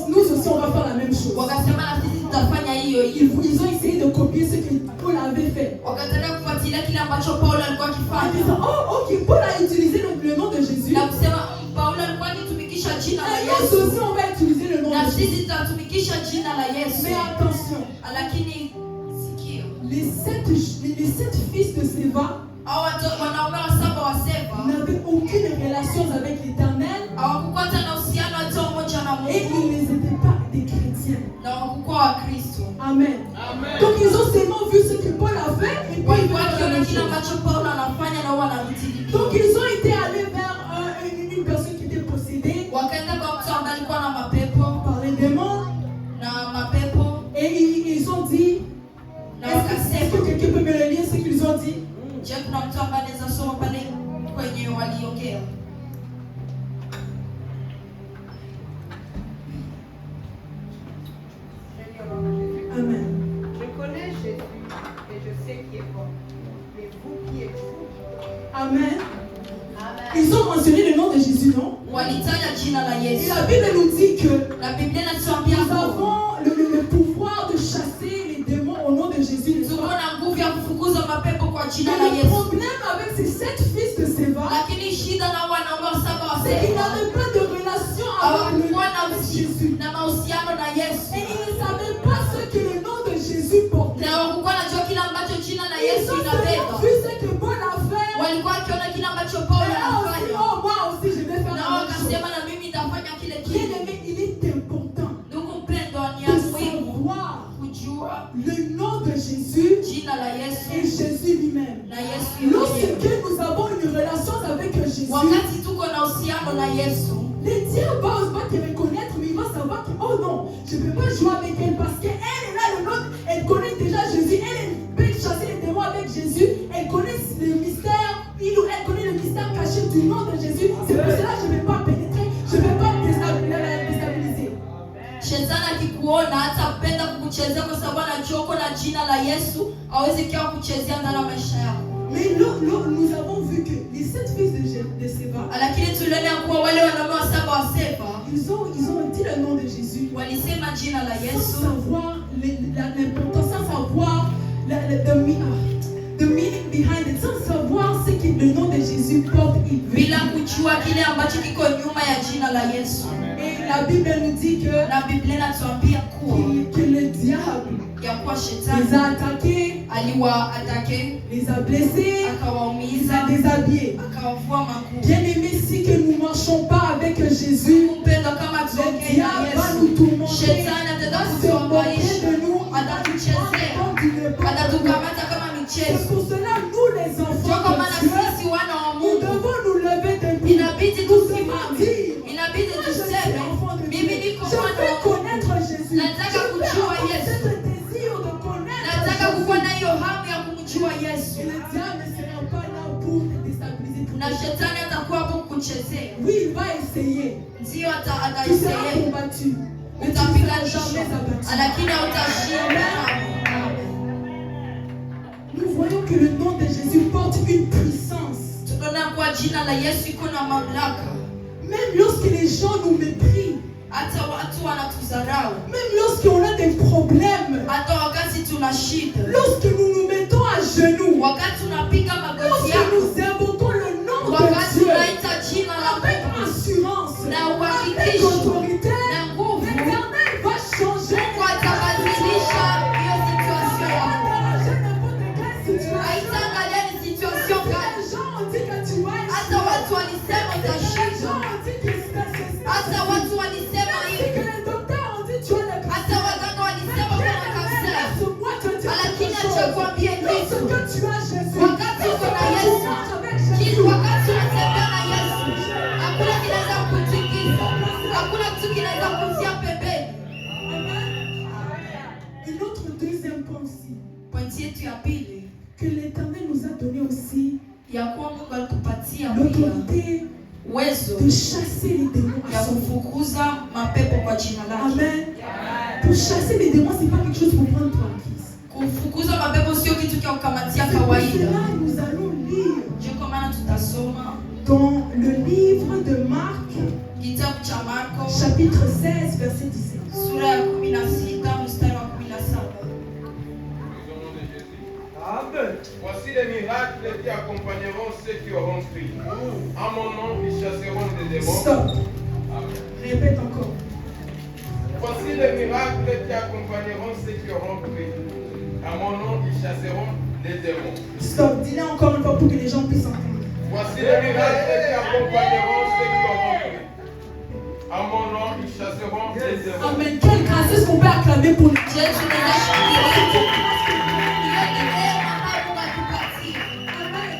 nous aussi on va faire la même chose. Wakasema na sisi tutafanya hiyo hiyo. Ils ont essayé de copier ce que Paul avait fait. Wakataka kufuatilia kile ambacho Paulo alikuwa akifanya. En disant, oh ok, Paul a utilisé le nom de Jésus. Na kusema Paulo alikuwa akitumikisha jina la Et nous Yesu. aussi on va utiliser le nom de Na Jésus. sisi tutatumikisha jina la Yesu. Mais attention, Lakini sikio, les 7 fils de Séva wanaume wa 7 wa Séva n'avaient aucune relation avec l'Éternel. hawakuwa na uhusiano hata mmoja na Et Mungu. ils n'étaient pas des chrétiens. Na hawakuwa Wakristo. Amen. Amen. Donc ils ont seulement vu ce que Paul a fait et puis ils Walikuwa ont wakiona fait kile ambacho Paulo anafanya na wao wanamtii. Donc ils ont été allés vers une personne qui était possédée Wakaenda kwa mtu ambaye alikuwa na mapepo par les démons. na mapepo. Et ils ont dit, Na est-ce wakasema, que quelqu'un peut me le lire ce qu'ils ont dit? je, kuna mtu ambaye anaweza soma pale kwenye waliongea? Amen. Je connais Jésus et je sais qui est bon. Mais vous, Amen. Ils ont mentionné le nom de Jésus, non? walitaja jina la Et Yesu. la Bible nous dit que Na Biblia inatuambia nous avons le pouvoir de chasser les démons au nom de Jésus. tuko na nguvu ya kufukuza mapepo kwa jina la Mais le Yesu. problème avec ces 7 fils de Séva, Lakini shida na wanaume saba wa c'est qu'ils Seva n'avaient pas de relation avec le hawakuwa nom de Jésus. na mahusiano na Et Yesu. ils ne savaient pas ce que le nom de Jésus portait. Na hawakuwa najua kile ambacho jina la Ils Yesu ont seulement inabeba. vu ce que Paul a fait. Walikuwa wakiona kile ambacho Et Paulo là aussi, anafanya. oh, moi aussi, je vais faire Na la même chose. wakasema na mimi nitafanya kile Bien kile. aimé, il est important Ndugu mpendwa, ni de ya muhimu savoir kujua le nom de Jésus jina la et Yesu Jésus lui-même. na Yesu mwenyewe. Lorsque nous avons une relation avec Jésus, Wakati tuko na uhusiano na Yesu, le diable va te reconnaître, mais il va savoir que, oh non, je ne peux pas jouer avec elle parce qu'elle est là, le nom, elle connaît déjà Jésus, elle peut chasser les démons avec Jésus, elle connaît le mystère, elle connaît le mystère caché du nom de Jésus. C'est pour cela que je ne vais pas pénétrer, je ne vais pas déstabiliser. shetani akikuona hatapenda kukuchezea kwa sababu anajua uko na jina la Yesu, hawezi kia kukuchezea ndani ya maisha yako. Mais nous avons vu que les 7 fils de Séva, Lakini tuliona kuwa wale wanaume wa saba wa Seva ils ont dit le nom de Jésus walisema jina la sans Yesu savoir l'importance, sans savoir the meaning behind it, sans savoir ce que le nom de Jésus porte. bila kujua kile ambacho kiko nyuma ya jina la Yesu. Et la Bible nous dit que Na Biblia inatuambia kuwa le diable ya kuwa les shetani a attaqués, aliwaatake, les a blessés, les a akawaumiza, déshabillés. akawavua manguo. Bien aimé, si que nous ne marchons pas avec Jésus, Mpendwa, kama le tuongee diable na va Yesu, nous tourmenter, shetani ataenda va se moquer kutuangaisha, de nous, atatuchezea, atatukamata kama C'est michezo. pour cela, nous les Ndio enfants kwa maana de Dieu, sisi wana wa nous Mungu devons nous lever debout. inabidi Nous devons tusimame, dire, inabidi moi je suis tuseme, enfant de Dieu. mimi niko Je mwana veux wa Mungu, connaître Jésus. Nataka Je veux kujua avoir Yesu. ce désir de connaître nataka Jésus. kukuwa na hiyo hamu ya kumjua Yesu. Et le diable ne sera pas là pour te déstabiliser. Na shetani atakuwa hapo kukuchezea, Oui, il va essayer. ndio Tu seras ataiseye, combattu. Mais tu ne seras utapiganishwa, jamais abattu. lakini hautashinda. Nous voyons que le nom de Jésus porte une puissance. Tunaona kwa jina la Yesu iko na mamlaka. Même lorsque les gens nous méprisent, Hata watu wanatudharau, même lorsqu'on a des problèmes, hata wakati tuna shida, lorsque nous nous mettons à genoux, wakati unapiga magoti lorsque yako, nous invoquons le nom de wakati Dieu unaita jina la avec Mungu assurance, na avec uhakikisho autorité, na nguvu, l'Éternel va changer. Mungu atabadilisha hiyo situation Il va yako. déranger n'importe quelle situation. Haitaangalia ni situation gani. Les gens ont dit que tu vas Hata watu walisema Les utashinda, gens ont dit que c'est hata watu walisema que hivi, les docteurs ont dit tu as le cancer. hata waganga walisema kuna kansa. Laisse-moi te dire Lakini quelque acha chose. kuambia kitu, Lorsque tu as Jésus, wakati uko na lorsque tu Yesu, marches avec Jésus, kitu wakati unatembea na Yesu, hakuna kinaweza kukutikisa, hakuna kitu kinaweza kukutia pembeni. Et notre deuxième point aussi, Pointi yetu ya pili, que l'Éternel nous a donné aussi ya kuwa Mungu alitupatia pia l'autorité uwezo de chasser les démons. ya kufukuza mapepo kwa jina lake. Amen. Pour chasser les démons, c'est pas quelque chose pour prendre pour acquis. Kufukuza mapepo sio kitu cha kukamatia C'est pour kawaida. cela que nous allons lire Ndio kwa maana tutasoma dans le livre de Marc, kitabu cha Marko chapitre 16, verset 17. sura ya 16 mstari wa 17. Amen. Voici les miracles qui accompagneront ceux qui auront cru. En mon nom, ils chasseront des démons. Stop. Amen. Répète encore. Voici les miracles qui accompagneront ceux qui auront cru. À mon nom, ils chasseront les démons. Stop. Dis-le encore une fois pour que les gens puissent entendre. Voici les miracles qui accompagneront ceux qui auront cru. À mon nom, ils chasseront les démons. Amen. Quelle grâce est-ce qu'on peut acclamer pour nous? Je tunaweza kushangilia. Hiyo ni neema ambayo Mungu atupatia. Amen.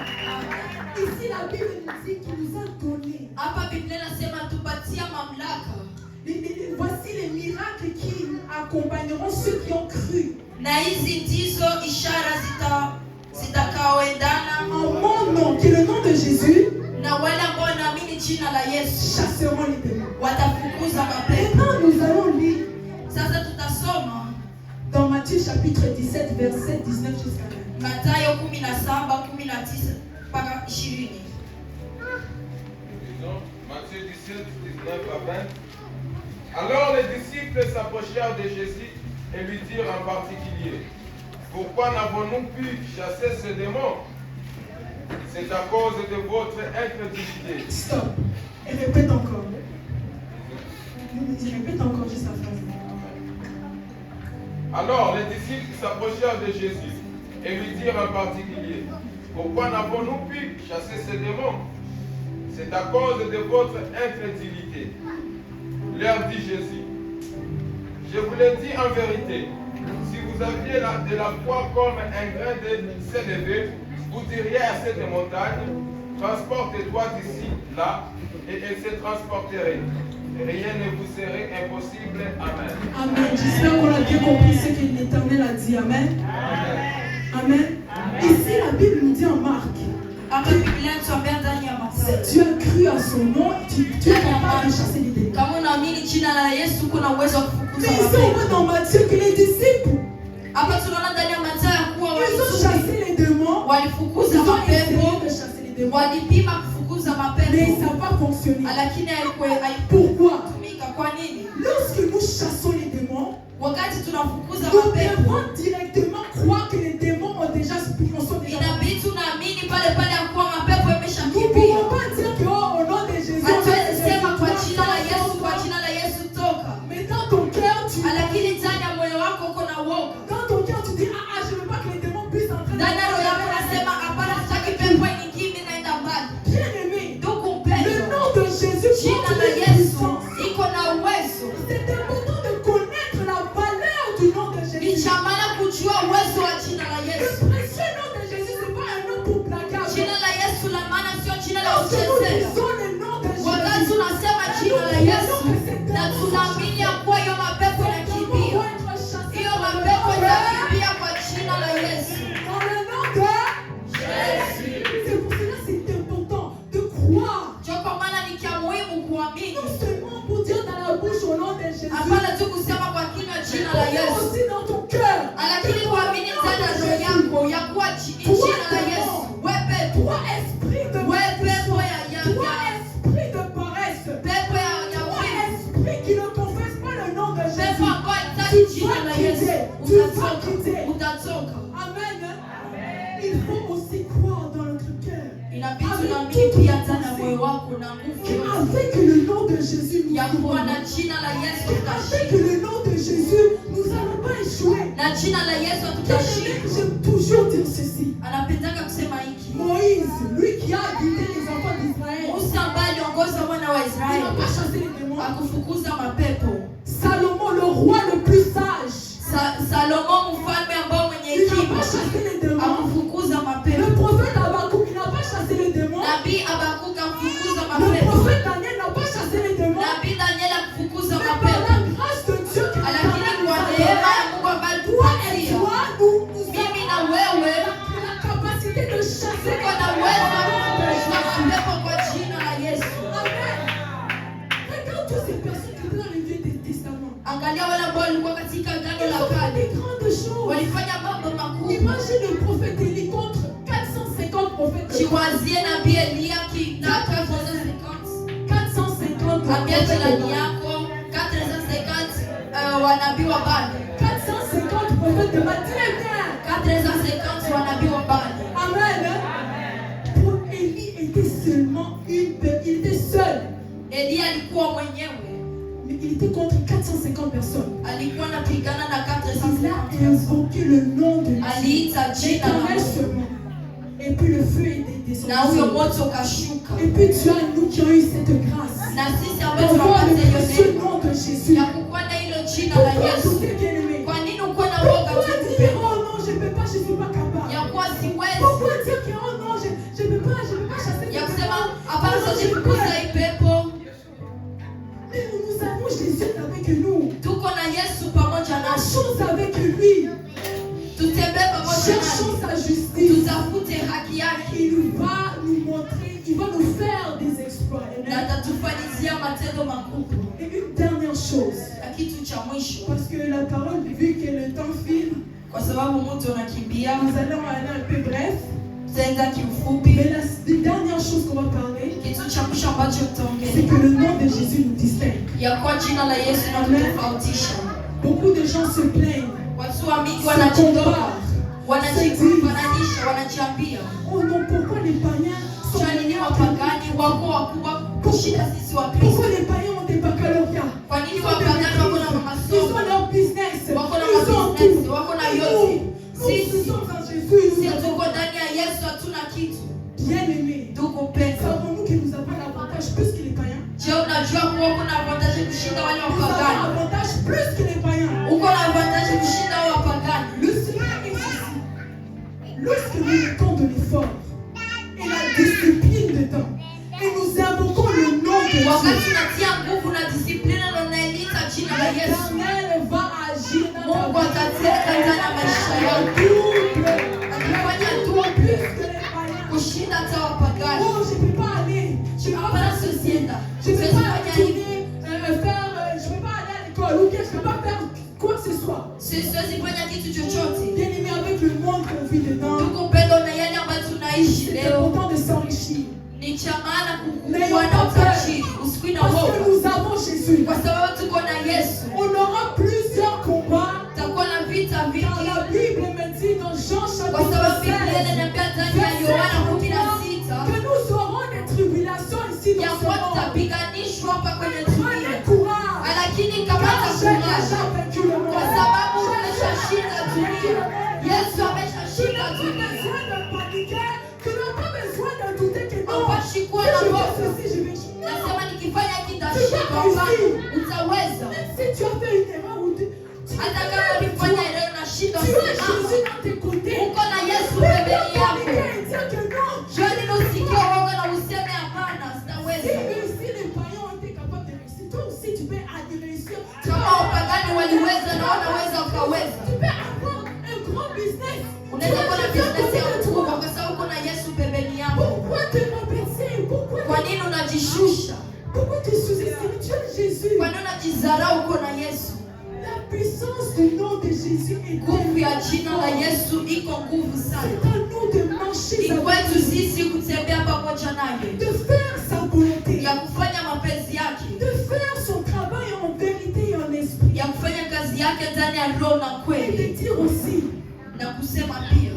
Ici, la Bible nous dit qu'il nous a donné. Hapa Biblia inasema tupatia mamlaka. Voici les miracles qui accompagneront ceux qui ont cru. Na hizi ndizo ishara zitakaoendana En mon nom, qui est le nom de Jésus, na wale ambao wanaamini jina la Yesu, chasseront les démons. watafukuza mapepo. Maintenant, nous allons lire Sasa tutasoma dans Matthieu chapitre 17, verset 19 jusqu'à 20. Mathayo 17:19 mpaka 20. Matthieu 17, 19 à 20. Alors les disciples s'approchèrent de Jésus et lui dirent en particulier, pourquoi n'avons-nous pu chasser ce démon? C'est à cause de votre incrédulité. Stop. Et répète encore. Répète encore juste la phrase. Alors les disciples s'approchèrent de Jésus et lui dirent en particulier, pourquoi n'avons-nous pu chasser ce démon? C'est à cause de votre incrédulité. Leur dit Jésus, je vous le dis en vérité, si vous aviez de la foi comme un grain de sénévé, vous diriez à cette montagne, transporte-toi d'ici, là, et elle se transporterait. Rien ne vous serait impossible. Amen. Amen. J'espère qu'on a bien compris ce que l'Éternel a dit. Amen. Amen. Ici, la Bible nous dit en Marc, si tu as cru à son nom, tu es capable de chasser les démons. Mais ici, on voit dans Matthieu que les disciples, ils ont chassé les démons, ils ont essayé de chasser les démons, mais ça n'a pas fonctionné. Pourquoi? Lorsque nous chassons les démons, nous devons directement croire que les démons ont déjà spirituellement. Nous ne pouvons pas dire que au nom de Jésus, mais dans ton cœur, tu dis, je ne veux pas que les démons puissent entrer dans bien aimé, le nom de Jésus porte une puissance. C'est important de connaître la valeur du nom de Jésus. Le précieux nom de Jésus, ce n'est pas un nom pour plagage. Lorsque nous disons le nom de Jésus, dans le nom de Jésus. C'est pour cela que c'est important de croire. Non seulement pour dire dans la bouche au nom de Jésus, mais aussi dans ton cœur. Toi, esprit de paresse, toi, esprit qui ne confesse pas le nom de Jésus, tu vas quitter. Amen. Il faut aussi croire dans notre cœur. Avec le nom de Jésus, nous pouvons. Avec le nom de Jésus, nous n'allons pas échouer. J'aime toujours dire ceci. Moïse, lui qui a guidé les enfants d'Israël, il n'a pas chassé les démons. Salomon, le roi le plus sage, il n'a pas chassé les démons. Le prophète Habakkuk, il n'a pas chassé les démons. Le prophète Daniel n'a pas chassé les démons. Mais par la grâce de Dieu qui nous a donné, toi et toi, nous avons la capacité de chasser les Amen. Regarde toutes ces personnes qui étaient dans le Vieux Testament. Ils ont fait des grandes choses. Imagine le prophète Élie contre 450 prophètes. 450 prophètes de Baal. Amen. Pour Élie était seulement il était seul. Mais il était contre 450 personnes. Il a invoqué le nom de Dieu. L'Éternel seulement. Et puis le feu est descendu. Et puis tu as nous qui avons eu cette grâce. D'avoir le précieux nom de Jésus. Pourquoi douter, bien-aimé? Pourquoi dire oh non, je ne peux pas, je ne suis pas capable? Pourquoi dire que oh non, je ne peux pas chasser les démons? Mais nous avons Jésus avec nous. Marchons avec lui. Cherchons sa justice. Il va nous montrer, il va nous faire des exploits. Et une dernière chose, parce que la parole, vu que le temps file, nous allons aller un peu bref. tutaenda kiufupi. Mais la dernière chose qu'on va parler, Kitu cha mwisho ambacho c'est tutaongelea que le nom de Jésus nous distingue. ya kwa jina la Yesu linatofautisha. Beaucoup de gens se plaignent. Watu wa mingi Se wanajitoka, comparent. wanajifananisha, wanajiambia Oh non, pourquoi les païens sont kwa nini wapagani wako wakubwa kushinda sisi wa Kristo? Pourquoi les païens ont des baccalauréats? Kwa nini wapagani wako na Ils masomo, ont leur business. wako na Ils ont business, tout. wako na Nous, yote? nous Sisi sommes en Jésus. Nous si avons tuko ndani ya Yesu hatuna kitu. bien aimé. Ndugu mpendwa, Savons-nous que nous avons l'avantage plus que les païens? je unajua kuwa uko na avantage kushinda wale Nous avons wapagani? l'avantage plus que les païens. Uko na avantage kushinda wale wapagani. Le Seigneur est ici. Lorsque nous mettons de l'effort et la discipline dedans, et nous invoquons le nom de Wakati Jésus, unatia nguvu na disiplina na unaelita jina la Yesu, l'Éternel va agir dans Mungu ta vie. atatenda ndani ya maisha yako, akifanya Double, tu plus que les païens. kushinda hata wapagani. Oh, je ne peux pas aller. Je ne peux pas Hapana faire ceci. kusienda. Je ne peux Siwezi pas fanya hivi. retourner, je ne peux pas aller à l'école ou bien je ne peux pas faire quoi que ce soit. Siwezi fanya kitu chochote. Bien aimé, avec le monde qu'on vit dedans, Ndugu mpendwa, na yale ambayo tunaishi c'est leo important de s'enrichir. ni cha maana kuwa N'ayons na pas peur. utajiri, usikui na Parce que hofu, nous avons Jésus. kwa sababu tuko na Yesu. On aura plusieurs combats. Takuwa na vita Car vingi, la Bible me dit dans Jean kwa chapitre sababu Biblia 16 inaniambia ndani ya Yohana 16 que nous aurons des tribulations ici ya dans ce kuwa monde. tutapiganishwa hapa kwenye Prenez dunia, courage. lakini Car kamata j'ai courage, déjà vaincu le monde. kwa sababu umeshashinda dunia. Yesu ameshashinda Tu n'as dunia. pas besoin de paniquer. Tu n'as pas besoin de douter que non. Haupaswi kuwa Si na je fais hofu. ceci, je vais chier. Non. Nasema nikifanya kitashinda, hapana, utaweza. Même si tu as fait une erreur ou tu Hata kama ulifanya leo na shida, as Jésus simama. dans tes côtés. Uko na Yesu Tu peux pembeni pas yako. paniquer et dire que non. Jioni usikie uoga na useme hapana, Si sitaweza. si les païens ont été capables de réussir, toi aussi tu peux aller réussir. Tu Kama wapagani waliweza na wanaweza ukaweza. peux avoir un grand business. Unaweza kuwa na Tu peux business ya faire ukubwa toi. kwa sababu uko na Yesu pembeni yako. Pourquoi te rabaisser? Kwa nini unajishusha? Pourquoi te sous-estimer? Tu as Jésus. Kwa nini unajidharau? Uko na Yesu. La puissance du nom de Jésus est Nguvu ya jina la Yesu iko nguvu C'est sana. à nous de marcher Ni avec kwetu lui, sisi kutembea pamoja naye, de faire sa volonté, ya kufanya mapenzi yake, de faire son travail en vérité et en esprit. ya kufanya kazi yake ndani ya roho na Et kweli, de dire aussi na kusema pia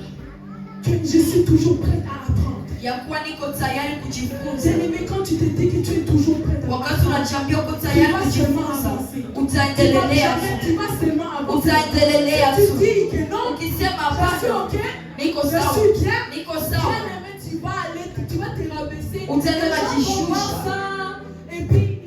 que je suis toujours prête à apprendre. ya kuwa niko tayari kujifunza. Bien-aimé, quand tu te dis que tu es toujours prête à Wakati apprendre, unajiambia uko tayari kujifunza, utaendelea tu vas seulement avancer. utaendelea Tu tu. dis que non, Ukisema je suis hapana, ok, niko je sawa, suis bien. niko sawa, Bien-aimé, tu vas aller, tu vas te rabaisser. Utaenda Les gens vont kujishusha. voir ça, et puis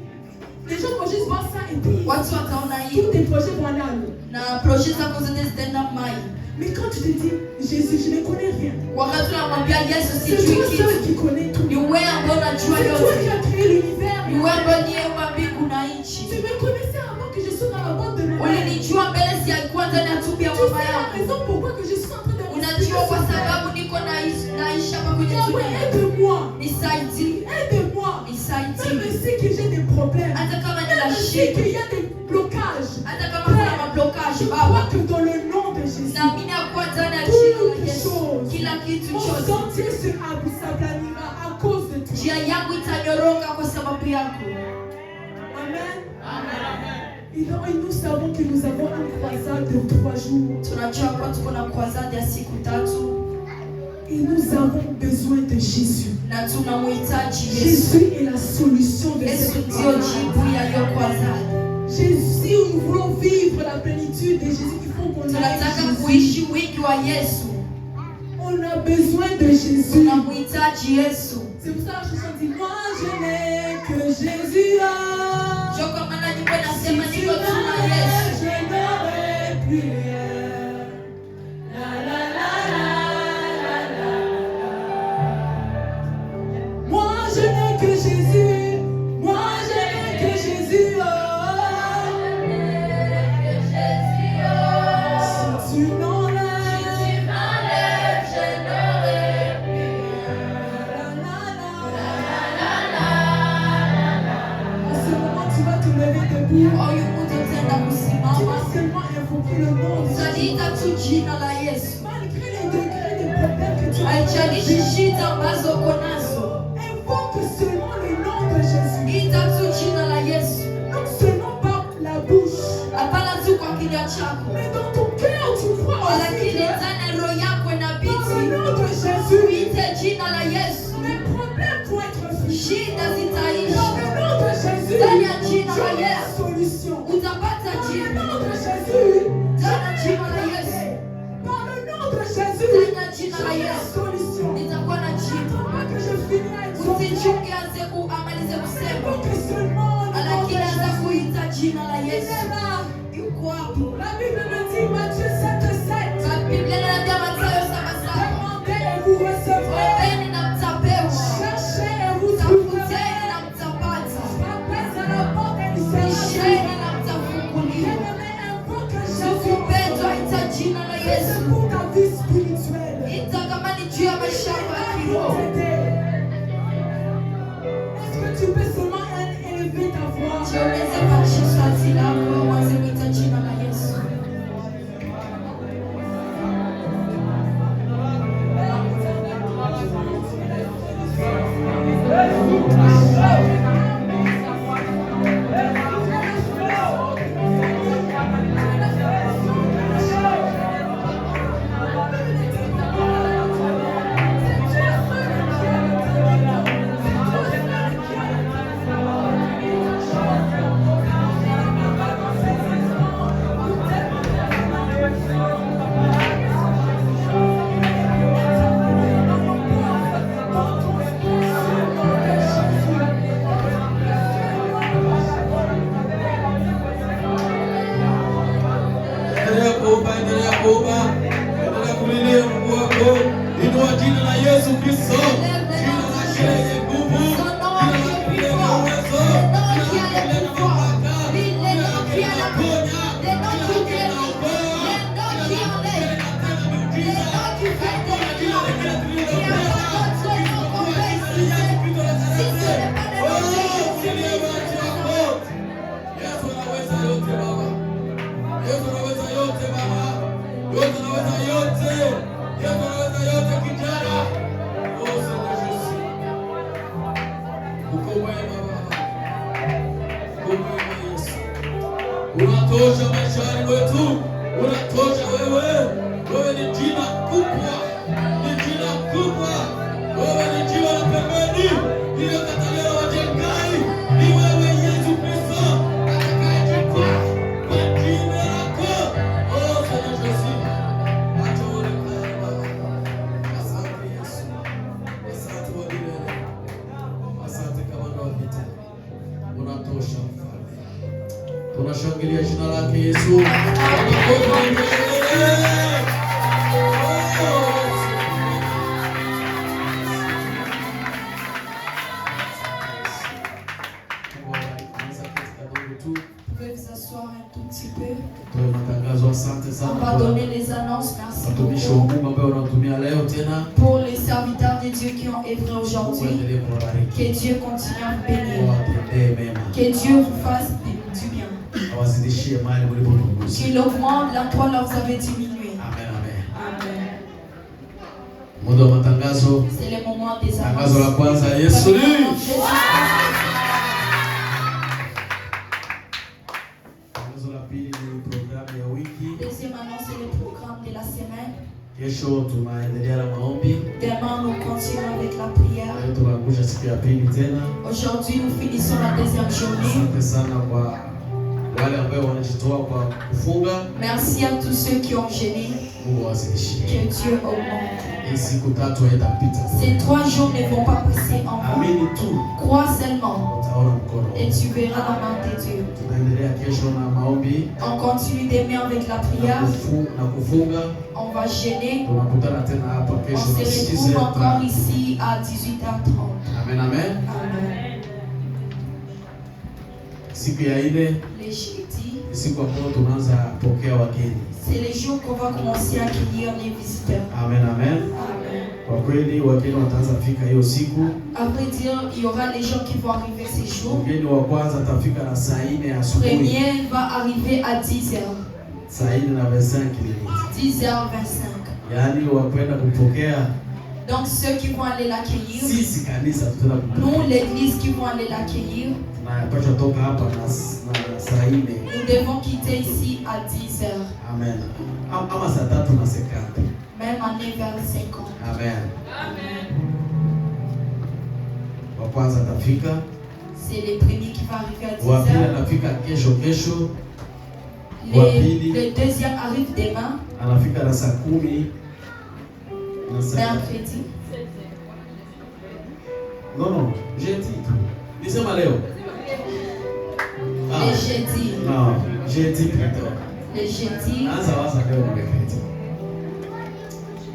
les gens vont juste voir ça, et puis watu wataona tous hiyo tes projets vont aller à l'eau. na projet zako zote zitaenda mai. Mais quand tu te dis, Jésus, je ne connais rien. Wakati unamwambia Yesu C'est sijui toi seul kitu, qui connais tout. ni wewe ambaye unajua C'est toi qui yote, as créé l'univers. ni wewe ambaye uliyeumba mbingu na Tu nchi. me connaissais avant que je sois dans la bande de ma mère. Ulinijua mbele sijakuwa ndani ya tumbo ya Tu mama sais la yangu. raison pourquoi que je suis en train de Unajua kwa sababu niko naishi hapa kwenye Yahweh, dunia. aide-moi. Nisaidie, Aide-moi. Même nisaidie. si que j'ai des problèmes. Hata kama Même nina si shida, qu'il y a des blocages. hata kama kuna mablokaji, Je Baba, crois que dans le nom de Jésus, naamini ya kuwa ndani ya jina la toutes Yesu choses, kila kitu mon chote, sentier s'aplanira à cause de toi. njia yangu itanyoroka kwa sababu yako. Amen. Et donc, et nous savons que nous avons une croisade de 3 jours. Tunajua kuwa tuko na croisade ya siku 3 Et nous avons besoin de Jésus. na tunamhitaji Yesu. Jésus est la solution de Yesu cette ndio croisade. jibu ya hiyo croisade. Jésus, nous voulons vivre la plénitude de Jésus. Il faut qu'on aille Tunataka Jésus. kuishi wingi wa Yesu, On a besoin de Jésus. tunamhitaji Yesu. C'est pour ça que la chanson dit, moi je n'ai que Jésus. Ndio kwa maana nyimbo Si inasema tu niko tuna m'aimes, Yesu. je n'aurai plus rien. La la la la la la la. Moi je n'ai que Jésus. Moi je n'ai que Jésus. Si tu m'enlèves, je n'aurai plus rien. La la la la. En ce moment, tu vas te lever debout. Huyu mtu utaenda Tu kusimama, vas seulement invoquer le nom de Jésus. utaliita tu jina la Yesu. Malgré les degrés de problèmes que tu as, haijalishi shida ambazo uko nazo. Invoque seulement le nom de Jésus. Ita tu jina la Yesu. Non seulement par la bouche, Hapana tu kwa kinywa chako, mais dans ton cœur tu crois aussi lakini que ndani ya roho yako par le inabidi nom de Jésus, uite jina la Yesu. les problèmes vont être finis. Shida Dans zitaisha. le nom de Jésus, Ndani ya jina tu la as la Yesu solution. utapata Dans le jibu. nom de Jésus, Ndani ya jina la Yesu, par le nom de Jésus, ndani ya jina tu la as la Yesu solution. nitakuwa na jibu. Pas que je finis à exaucer, Usichunge anze amalize kusema, invoque seulement le nom de lakini anza Jésus. kuita jina la Il Yesu. est là. Yuko hapo. La Bible me dit, Matthieu 7:7, Biblia inaniambia Mathayo 7:7, demandez et vous recevrez, ombeni na mtapewa, cherchez et vous tafuteni trouverez, na mtapata, frappez à la porte et il sera bisheni ouvert. na mtafunguliwa. Bien-aimé, invoque Ndugu mpendwa, Jésus. ita jina la C'est Yesu. pour ta vie spirituelle. Ita kama ni juu ya maisha yako ya kiroho. Est-ce que tu peux seulement élever ta voix? Jiongeze pandisha sauti lako, uanze kuita jina la Yesu. Endelea kuomba, endelea kulilia Mungu wako. Inua jina la Yesu Kristo, jina la lenye nguvu, jina la lenye uwezo, jina la lenye mamlaka, jina la linaponya, jina la linaokoa, jina la linatenda miujiza. Hakuna jina lingine tulilopenda isipokuwa jina la Yesu Kristo wa Nazareti. Ulilie macho yako. Yesu anaweza yote Baba. Yesu anaweza yote Baba. Yesu anaweza yote. Yesu anaweza yote kijana. Oh Seigneur Jésus. Uko mwema Baba. Uko mwema Yesu. Unatosha maishani mwetu. Unatosha wewe. Wewe ni jina kubwa. Ni jina kubwa. Wewe ni jiwe la pembeni iliyokataliwa wajengai. Ni wewe Yesu Kristo atakayejikwaa kwa jina lako. Oh Seigneur Jésus. Acha uonekane Baba. Asante Yesu. Asante wa milele. Asante kamanda wa vita. Unatosha Mfalme. Tunashangilia jina lake Yesu. Makofi mengi. Vous pouvez vous asseoir un tout petit peu. Matangazo, asante sana On va donner les annonces. Merci watumishi wa beaucoup Mungu ambao wanatumia leo tena. pour les serviteurs de Dieu qui ont œuvré aujourd'hui. Muendelee kuwabariki. Que Dieu continue à vous bénir. Watendee mema. Que Dieu vous fasse du bien. Awazidishie mali mlipopunguza. Qu'il augmente l'endroit là où vous avez diminué. Amen, amen. Amen. Muda wa matangazo. C'est le moment des Tangazo la annonces. kwanza, Yesu ni. Tangazo la pili ni programu ya wiki. Deuxième annonce, c'est le programme de la semaine. Kesho tunaendelea na maombi. Demain, nous continuons avec la prière. Leo tunaangusha siku ya pili tena. Aujourd'hui, nous finissons la deuxième journée. Asante sana kwa wale ambao wanajitoa kwa kufunga. Merci à tous ceux qui ont gêné. Mungu awazidishie. Que Dieu augmente. Hii siku tatu haitapita. Ces 3 jours ne vont pas passer en vain. Amini tu. Crois seulement Utaona mkono. et tu verras la main de Dieu. Tunaendelea kesho na maombi On continue demain avec la na prière. kufunga. On va gêner. Tunakutana tena hapa On kesho na se retrouve encore 6h30. ici à 18h30. Amen, amen. Amen. Siku ya ile Les jeudis, ni siku ambayo tunaanza pokea wageni. c'est les jours qu'on va commencer à accueillir les visiteurs. Amen, amen. Amen. Kwa kweli wageni wataanza fika hiyo siku. À vrai dire, il y aura les gens qui vont arriver ces jours. Mgeni wa kwanza atafika na saa 4 asubuhi. Premier va arriver à 10h. Saa 4 na 25 minutes. 10h25. Yaani wakwenda kupokea Donc ceux qui vont aller l'accueillir, sisi kanisa tutakuwa nous l'église qui vont aller l'accueillir, tunapaswa toka hapa na saa 4. nous devons quitter ici à 10h. Amen. Ama saa 3:50. Même en 9h50. Amen. Wa kwanza atafika. C'est les premiers qui vont arriver à 10h. Wa pili anafika kesho. Le deuxième arrive demain. Anafika na saa 10. Mercredi. Non, jeudi. Nisema leo. Le jeudi. Non, jeudi plutôt. Le jeudi. Anza waza leo mercredi.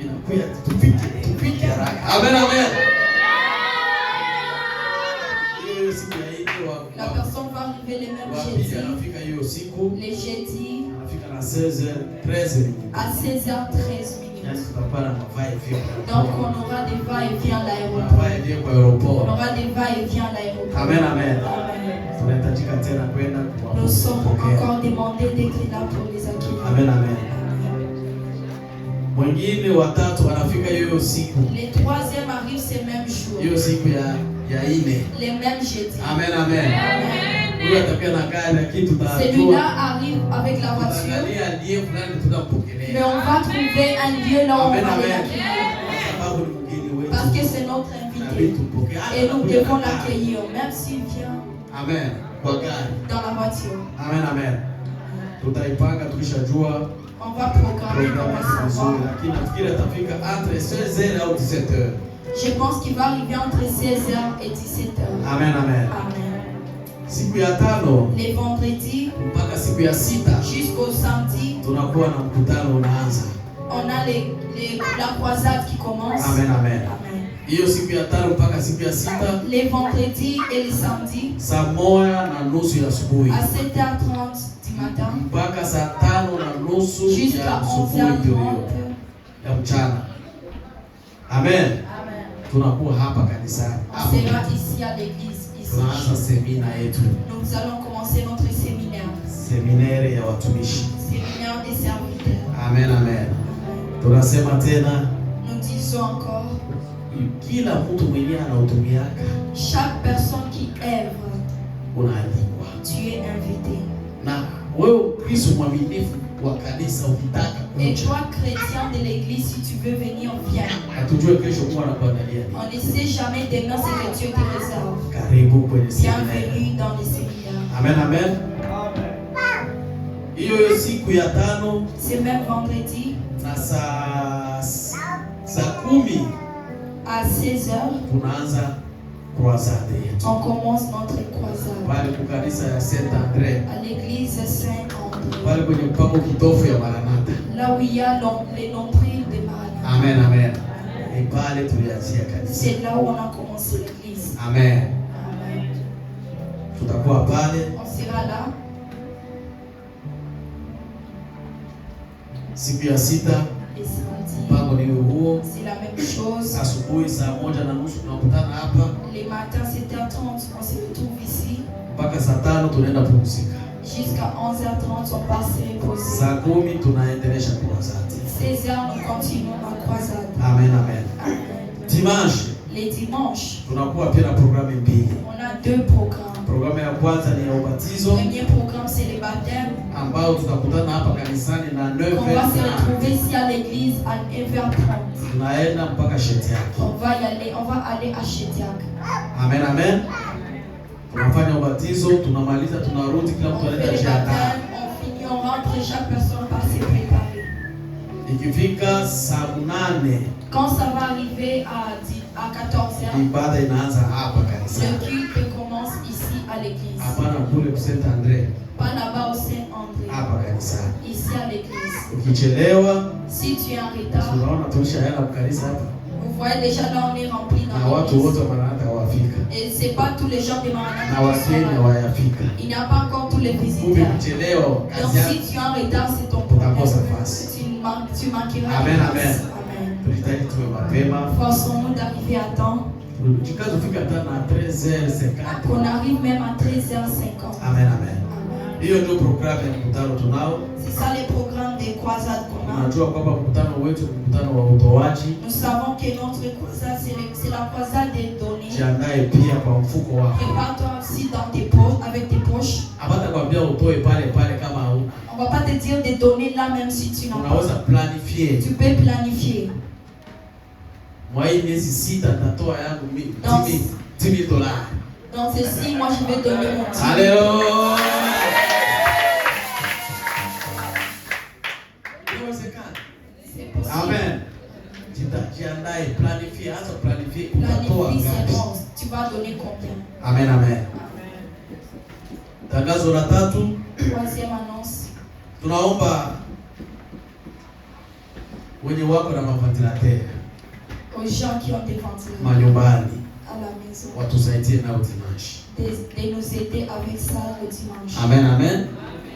Inakuja tupike haraka. Amen. La personne va arriver le même jeudi. Le jeudi. À 16h13. Donc on aura des va-et-vient à l'aéroport. On aura des va-et-vient à l'aéroport. Amen. Nous sommes encore demandés d'être là pour les accueillir. Amen. Mwingine watatu anafika hiyo siku. Les troisième arrive ce même jour. Hiyo siku ya 4. Les mêmes jeudis. Amen. Huyo atakuwa na gari kitu ta. Celui-là arrive avec la voiture. Mais on va trouver un lieu là où on va l'accueillir. Parce que c'est notre invité. Et nous devons l'accueillir même s'il vient. Amen. Dans la voiture. Amen. Tutaipanga tukishajua. On va programmer comme ça. Lakini nafikiri atafika entre 16h ou 17h. Je pense qu'il va arriver entre 16h et 17h. Amen. Siku ya 5 les vendredis mpaka siku ya 6 jusqu'au samedi tunakuwa na mkutano unaanza. On a la croisade qui commence. Amen. Hiyo siku ya 5 mpaka siku ya 6 les vendredis et les samedis saa 1:30 ya asubuhi à 7h30 du matin mpaka saa 5:30 jusqu'à 11h30 ya mchana. Amen. Tunakuwa hapa kanisani. On sera ici à l'église. Tunaanza semina yetu. Nous allons commencer notre séminaire. Seminaire ya watumishi. Séminaire des serviteurs. Amen. Tunasema tena. Nous disons encore. Kila mtu mwenye anautumiaka. Chaque personne qui œuvre. Unaalikwa. Tu es invité. Na wewe Kristo mwaminifu wa kanisa ukitaka. Et toi chrétien de l'église, si tu veux venir, viens. Hatujue kesho kwa anakuandalia nini. On ne sait jamais demain ce que Dieu te réserve. Karibu kwenye seminaire. Bienvenue dans les séminaires. Amen. Hiyo siku ya 5 c'est même vendredi na saa 10 à 16h tunaanza croisade yetu. On commence notre croisade. Pale kwa kanisa ya Saint André. À l'église Saint-André. Pale kwenye mpako kitofu ya Maranatha. Là où il y a les nombrils de Maranatha. Amen. Et pale tulianzia kanisa. C'est là où on a commencé l'église. Amen. Tutakuwa pale. On sera là. Siku ya 6 mpango ni huo. C'est la même chose. Asubuhi saa 1:30 tunakutana hapa. Les matins 7h30 on se retrouve ici. Mpaka saa 5 tunaenda pumzika. Jusqu'à 11h30 on passe se reposer. Saa 10 tunaendelesha croisade. 16h nous continuons la croisade. Amen. Dimanche. Les dimanches. Tunakuwa pia na programme mbili. On a 2 programmes. Programme ya kwanza ni ya ubatizo. Le premier programme c'est le baptême. Ambao tutakutana hapa kanisani na 9h. On va se retrouver ici à l'église à 9h30. Tunaenda mpaka Shetiak. On va aller à Shetiak. Amen. Tunafanya ubatizo, tunamaliza, tunarudi, kila mtu anaenda jiandaa. On finit, on rentre, chaque personne va se préparer. Ikifika saa 8. Quand ça va arriver à 14h. Ibada inaanza hapa kanisani. Le culte commence ici à l'église. Hapana kule kwa Saint André. Pas là-bas au Saint-André. Hapa kanisani. Ici à l'église. Ukichelewa, si tu es en retard, tunaona tushaenda kwa kanisa hapa. Vous voyez déjà là on est rempli dans na watu wote wa Maranatha hawafika. Et c'est pas tous les gens de Maranatha. Na wageni hawafika. Il n'y a pas encore tous les visiteurs. Donc si tu es en retard, c'est ton problème. Tu manqueras. Amen. Forçons-nous d'arriver à temps. Qu'on arrive même à 13h50. Amen. Hiyo ndio programu ya mkutano tunao. C'est ça les programmes des croisades qu'on a. Tunajua kwamba mkutano wetu ni mkutano wa utoaji. Nous savons que notre croisade c'est la croisade des données. Jiandae pia kwa mfuko wako. Prépare-toi aussi dans tes poches, avec tes poches. Hapata kwambia utoe pale kama huna. On va pas te dire de donner là même si tu n'as pas. Unaweza planifier. Tu peux planifier. Moi hii miezi 6 nitatoa yangu $10,000. Dans ces 6 mois, je vais donner mon temps. Alléluia. C'est possible. Amen. Jiandae, planifie, hata planifie. Planifie, c'est bon. Tu vas donner combien? Amen, amen. Tangazo la 3. Troisième annonce. Tunaomba wenye wako na maventilateur Aux gens qui ont des ventilateurs manyumbani à la maison, watusaidie nao dimanche. de nous aider avec ça le dimanche. Amen, amen.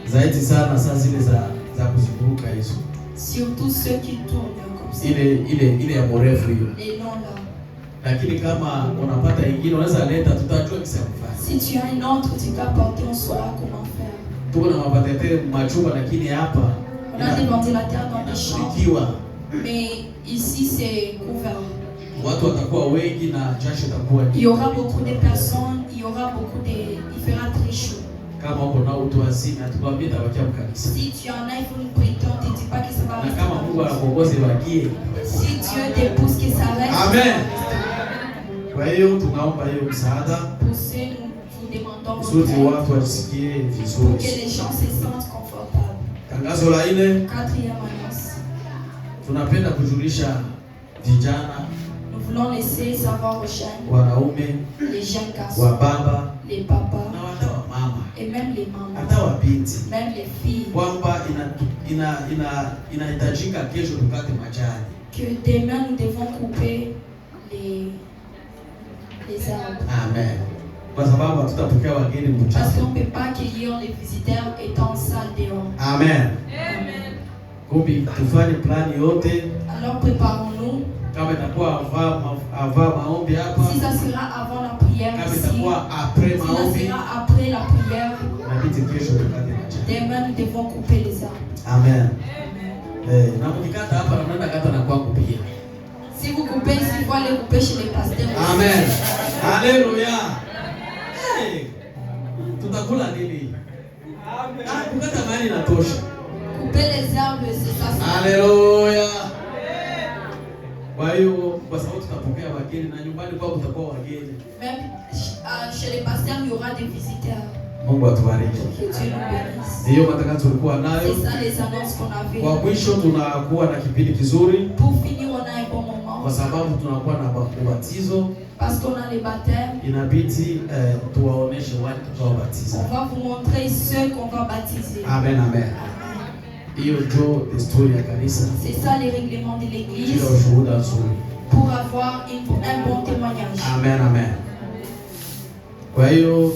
Zaidi sana saa zile za kuzunguka hizo. Surtout ceux qui tournent comme ça. Ile ya mrefu hiyo. Les noms là. Lakini kama unapata ingine unaweza leta, tutajua kisa kufanya. Si tu as un autre, tu peux apporter, on saura comment faire. Tuko na maventilateur machumba, lakini hapa On a des ventilateurs dans les chambres. Ikiwa Mais ici c'est couvert. watu watakuwa wengi na jasho itakuwa Il y aura beaucoup de personnes, il y aura beaucoup de... Il fera très chaud. kama uko na utu asili atakwambia tabakia mkanisa. Si tu en as, il faut nous prêter, on te dit pas que ça va Na rester. kama Mungu anakuongoza wakie. Si Dieu te pousse que ça reste. Amen. Kwa hiyo tunaomba hiyo msaada. Poussez, nous vous demandons Kusudi votre aide watu wajisikie pour que vizuri. les gens se sentent confortables. Tangazo la 4. Quatrième annonce. Tunapenda kujulisha vijana, Nous voulons laisser savoir aux jeunes, wanaume, les jeunes garçons, wa baba les papas na hata wa mama, et même les mamans, hata wa binti, même les filles, kwamba inahitajika kesho tukate majani. que demain nous devons couper les arbres. Amen. Kwa sababu hatutapokea wageni Parce mchana. qu'on ne peut pas accueillir les visiteurs étant sale dehors. Amen. Kumbi tufanye plani yote. Alors préparons-nous. Kama itakuwa ava maombi hapa, Si ça sera avant la prière kama ici, itakuwa après si ça maombi, sera après la prière, inabidi kesho tukate majani. demain nous devons couper les arbres. Amen. Na mkikata hapa na mnaenda kata na kwangu pia. Si vous coupez ici, il faut aller couper chez les pasteurs. Amen. Haleluya. Tutakula nini? Amen. Kukata mahali inatosha. Couper les arbres, c'est ça. Haleluya. Kwa hiyo kwa sababu tutapokea wageni na nyumbani kwao kutakuwa wageni. Même chez les pasteurs, il y aura des visiteurs. Mungu atubariki. Que Dieu nous bénisse. Hiyo matangazo tulikuwa nayo. C'est ça les annonces qu'on avait. Kwa mwisho tunakuwa na kipindi kizuri Pour finir, on a un bon moment. kwa sababu tunakuwa na ubatizo. Parce qu'on a les baptêmes. Inabidi tuwaoneshe wale On tutawabatiza. va vous montrer ceux qu'on va baptiser. Amen, amen. Hiyo ndio desturi ya kanisa. C'est ça les règlements de l'église Ndio ushuhuda nzuri. pour avoir un bon témoignage. Amen, amen. Kwa hiyo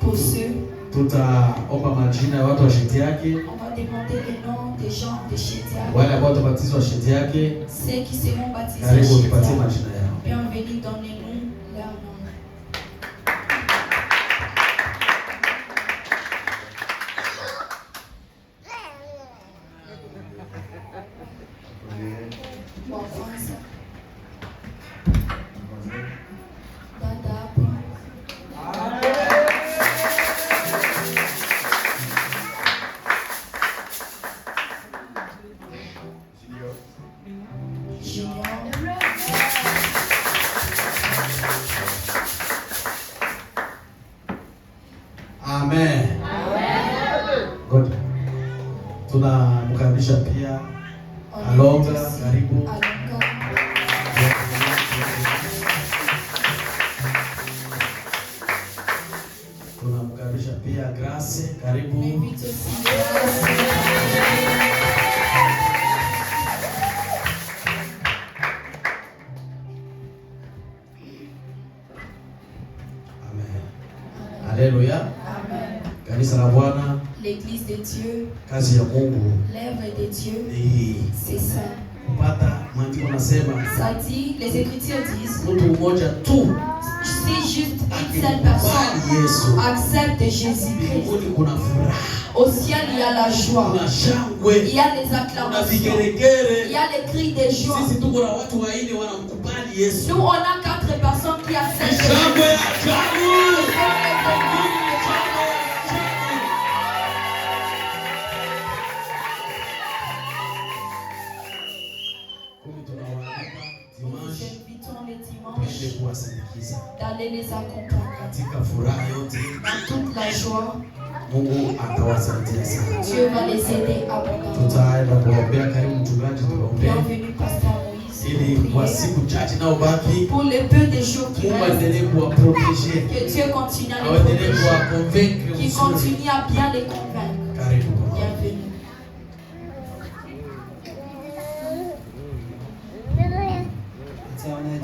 Pour ceux, tutaomba majina ya watu wa sheti yake, on va demander les noms des gens de Chetia. wale ambao watabatizwa sheti yake. Ceux qui seront baptisés Karibu chez tupatie Chetia. majina yao. Bienvenue, donnez-nous leur nom. Wa kwanza. Dada hapa. Junior. Amen. God. Tunamkaribisha pia Alonga, karibu. Tunamkaribisha pia Grace, karibu. Amen. Haleluya. Amen. Kanisa la Bwana, L'église de Dieu, kazi ya Mungu l'œuvre de Dieu, ni hii. c'est ça. Kupata maandiko nasema Ça dit, les Écritures disent, mtu mmoja tu si Si juste une seule personne accepte Jésus-Christ, au ciel il y a la joie, il y a les acclamations, il y a les cris de joie. Nous on a 4 personnes qui acceptent Jésus. D'aller les accompagner dans toute la joie. Dieu va les aider abondamment. Bienvenue Pasteur Moïse. Pour les peu de jours qui restent, que Dieu continue à les protéger, qu'il continue à bien les convaincre. Bienvenue.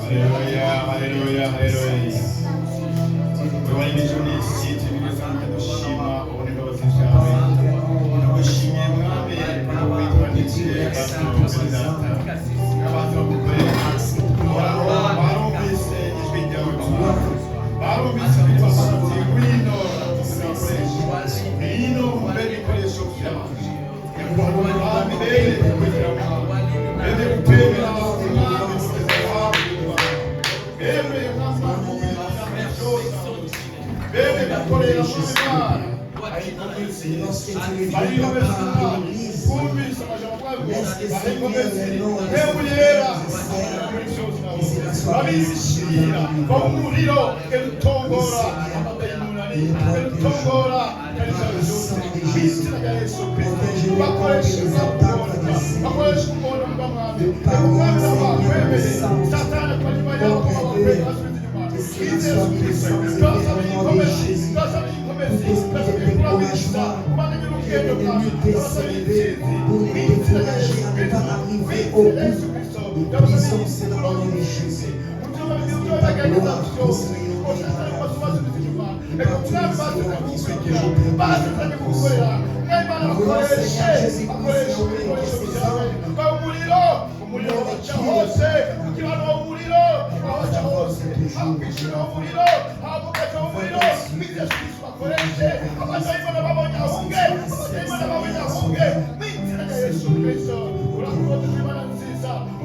Alléluia, alléluia, alléluia. Tuwali bijuni sisi tumesanga kushima uongozi wako. Kushimia mwami na kuitwa ndiye basi kusikiliza. Kama tukubali. Baro bise ishibija utu. Baro bise kwa sababu wino wino mbele kwa sokira. Kwa mwami mbele kwa mbele kupenda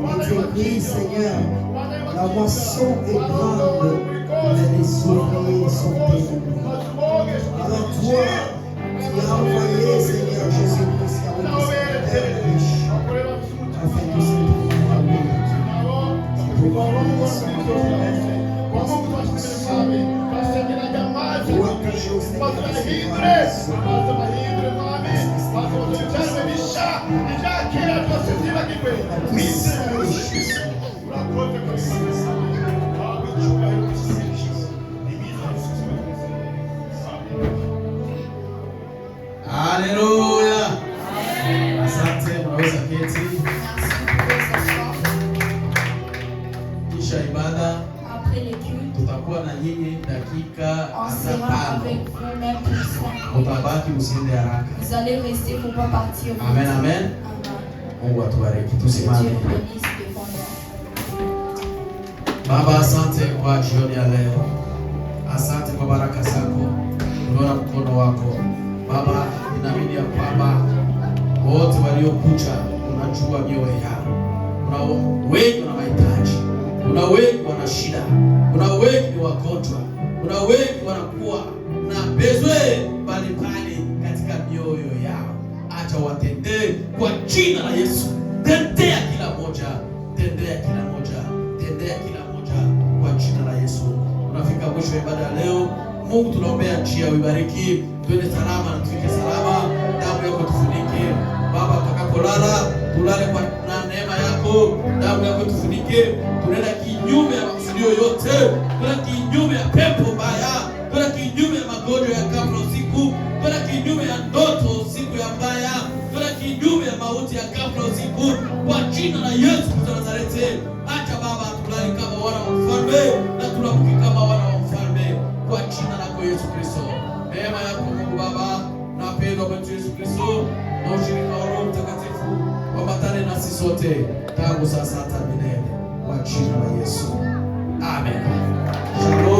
Seigneur, la moisson est grande, mais les ouvriers sont pénibles. Alors toi, tu as envoyé, Seigneur Jésus-Christ, avec les terre riche, afin que ces Haleluya. Asante, mnaweza keti. Kisha ibada tutakuwa na nyinyi dakika 5. Utabaki usiende haraka. Vous allez rester pour pas partir. Amen, amen. Mungu atubariki. Tusimame. Baba, asante kwa jioni ya leo. Asante kwa baraka zako. Tunaona mkono wako. Baba, ninaamini ya kwamba wote waliokuja unajua mioyo yao. Kuna wengi wana mahitaji. Kuna wengi wana shida. Kuna wengi ni wagonjwa. Kuna wengi wanakuwa na bezwe mbalimbali katika mioyo yao. Acha watendee kwa jina la Yesu. Tendea kila moja. Tendea kila moja. Tendea kila moja kwa jina la Yesu. Tunafika mwisho wa ibada leo. Mungu tunaombea njia uibariki. Twende salama na tufike salama. Damu yako tufunike. Baba, tutakapolala tulale kwa neema yako. Damu yako tufunike. Tunaenda kinyume ya makusudio yote. Tunaenda kinyume ya pepo mbaya. Tunaenda kinyume ya magonjwa ya ghafla usiku. Tunaenda kinyume ya ndoto siku ya mbaya. Tunaenda kinyume ya mauti ya ghafla usiku. Kwa jina la Yesu Kristo wa Nazareti. Acha Baba tulale kama wana wa mfalme na tunaamke kama wana wa mfalme. Kwa jina lako Yesu Kristo. Neema yako Mungu Baba na pendo kwa Yesu Kristo na ushirika wa Roho Mtakatifu waambatane nasi sote tangu sasa hata milele kwa jina la Yesu. Amen. Shalom.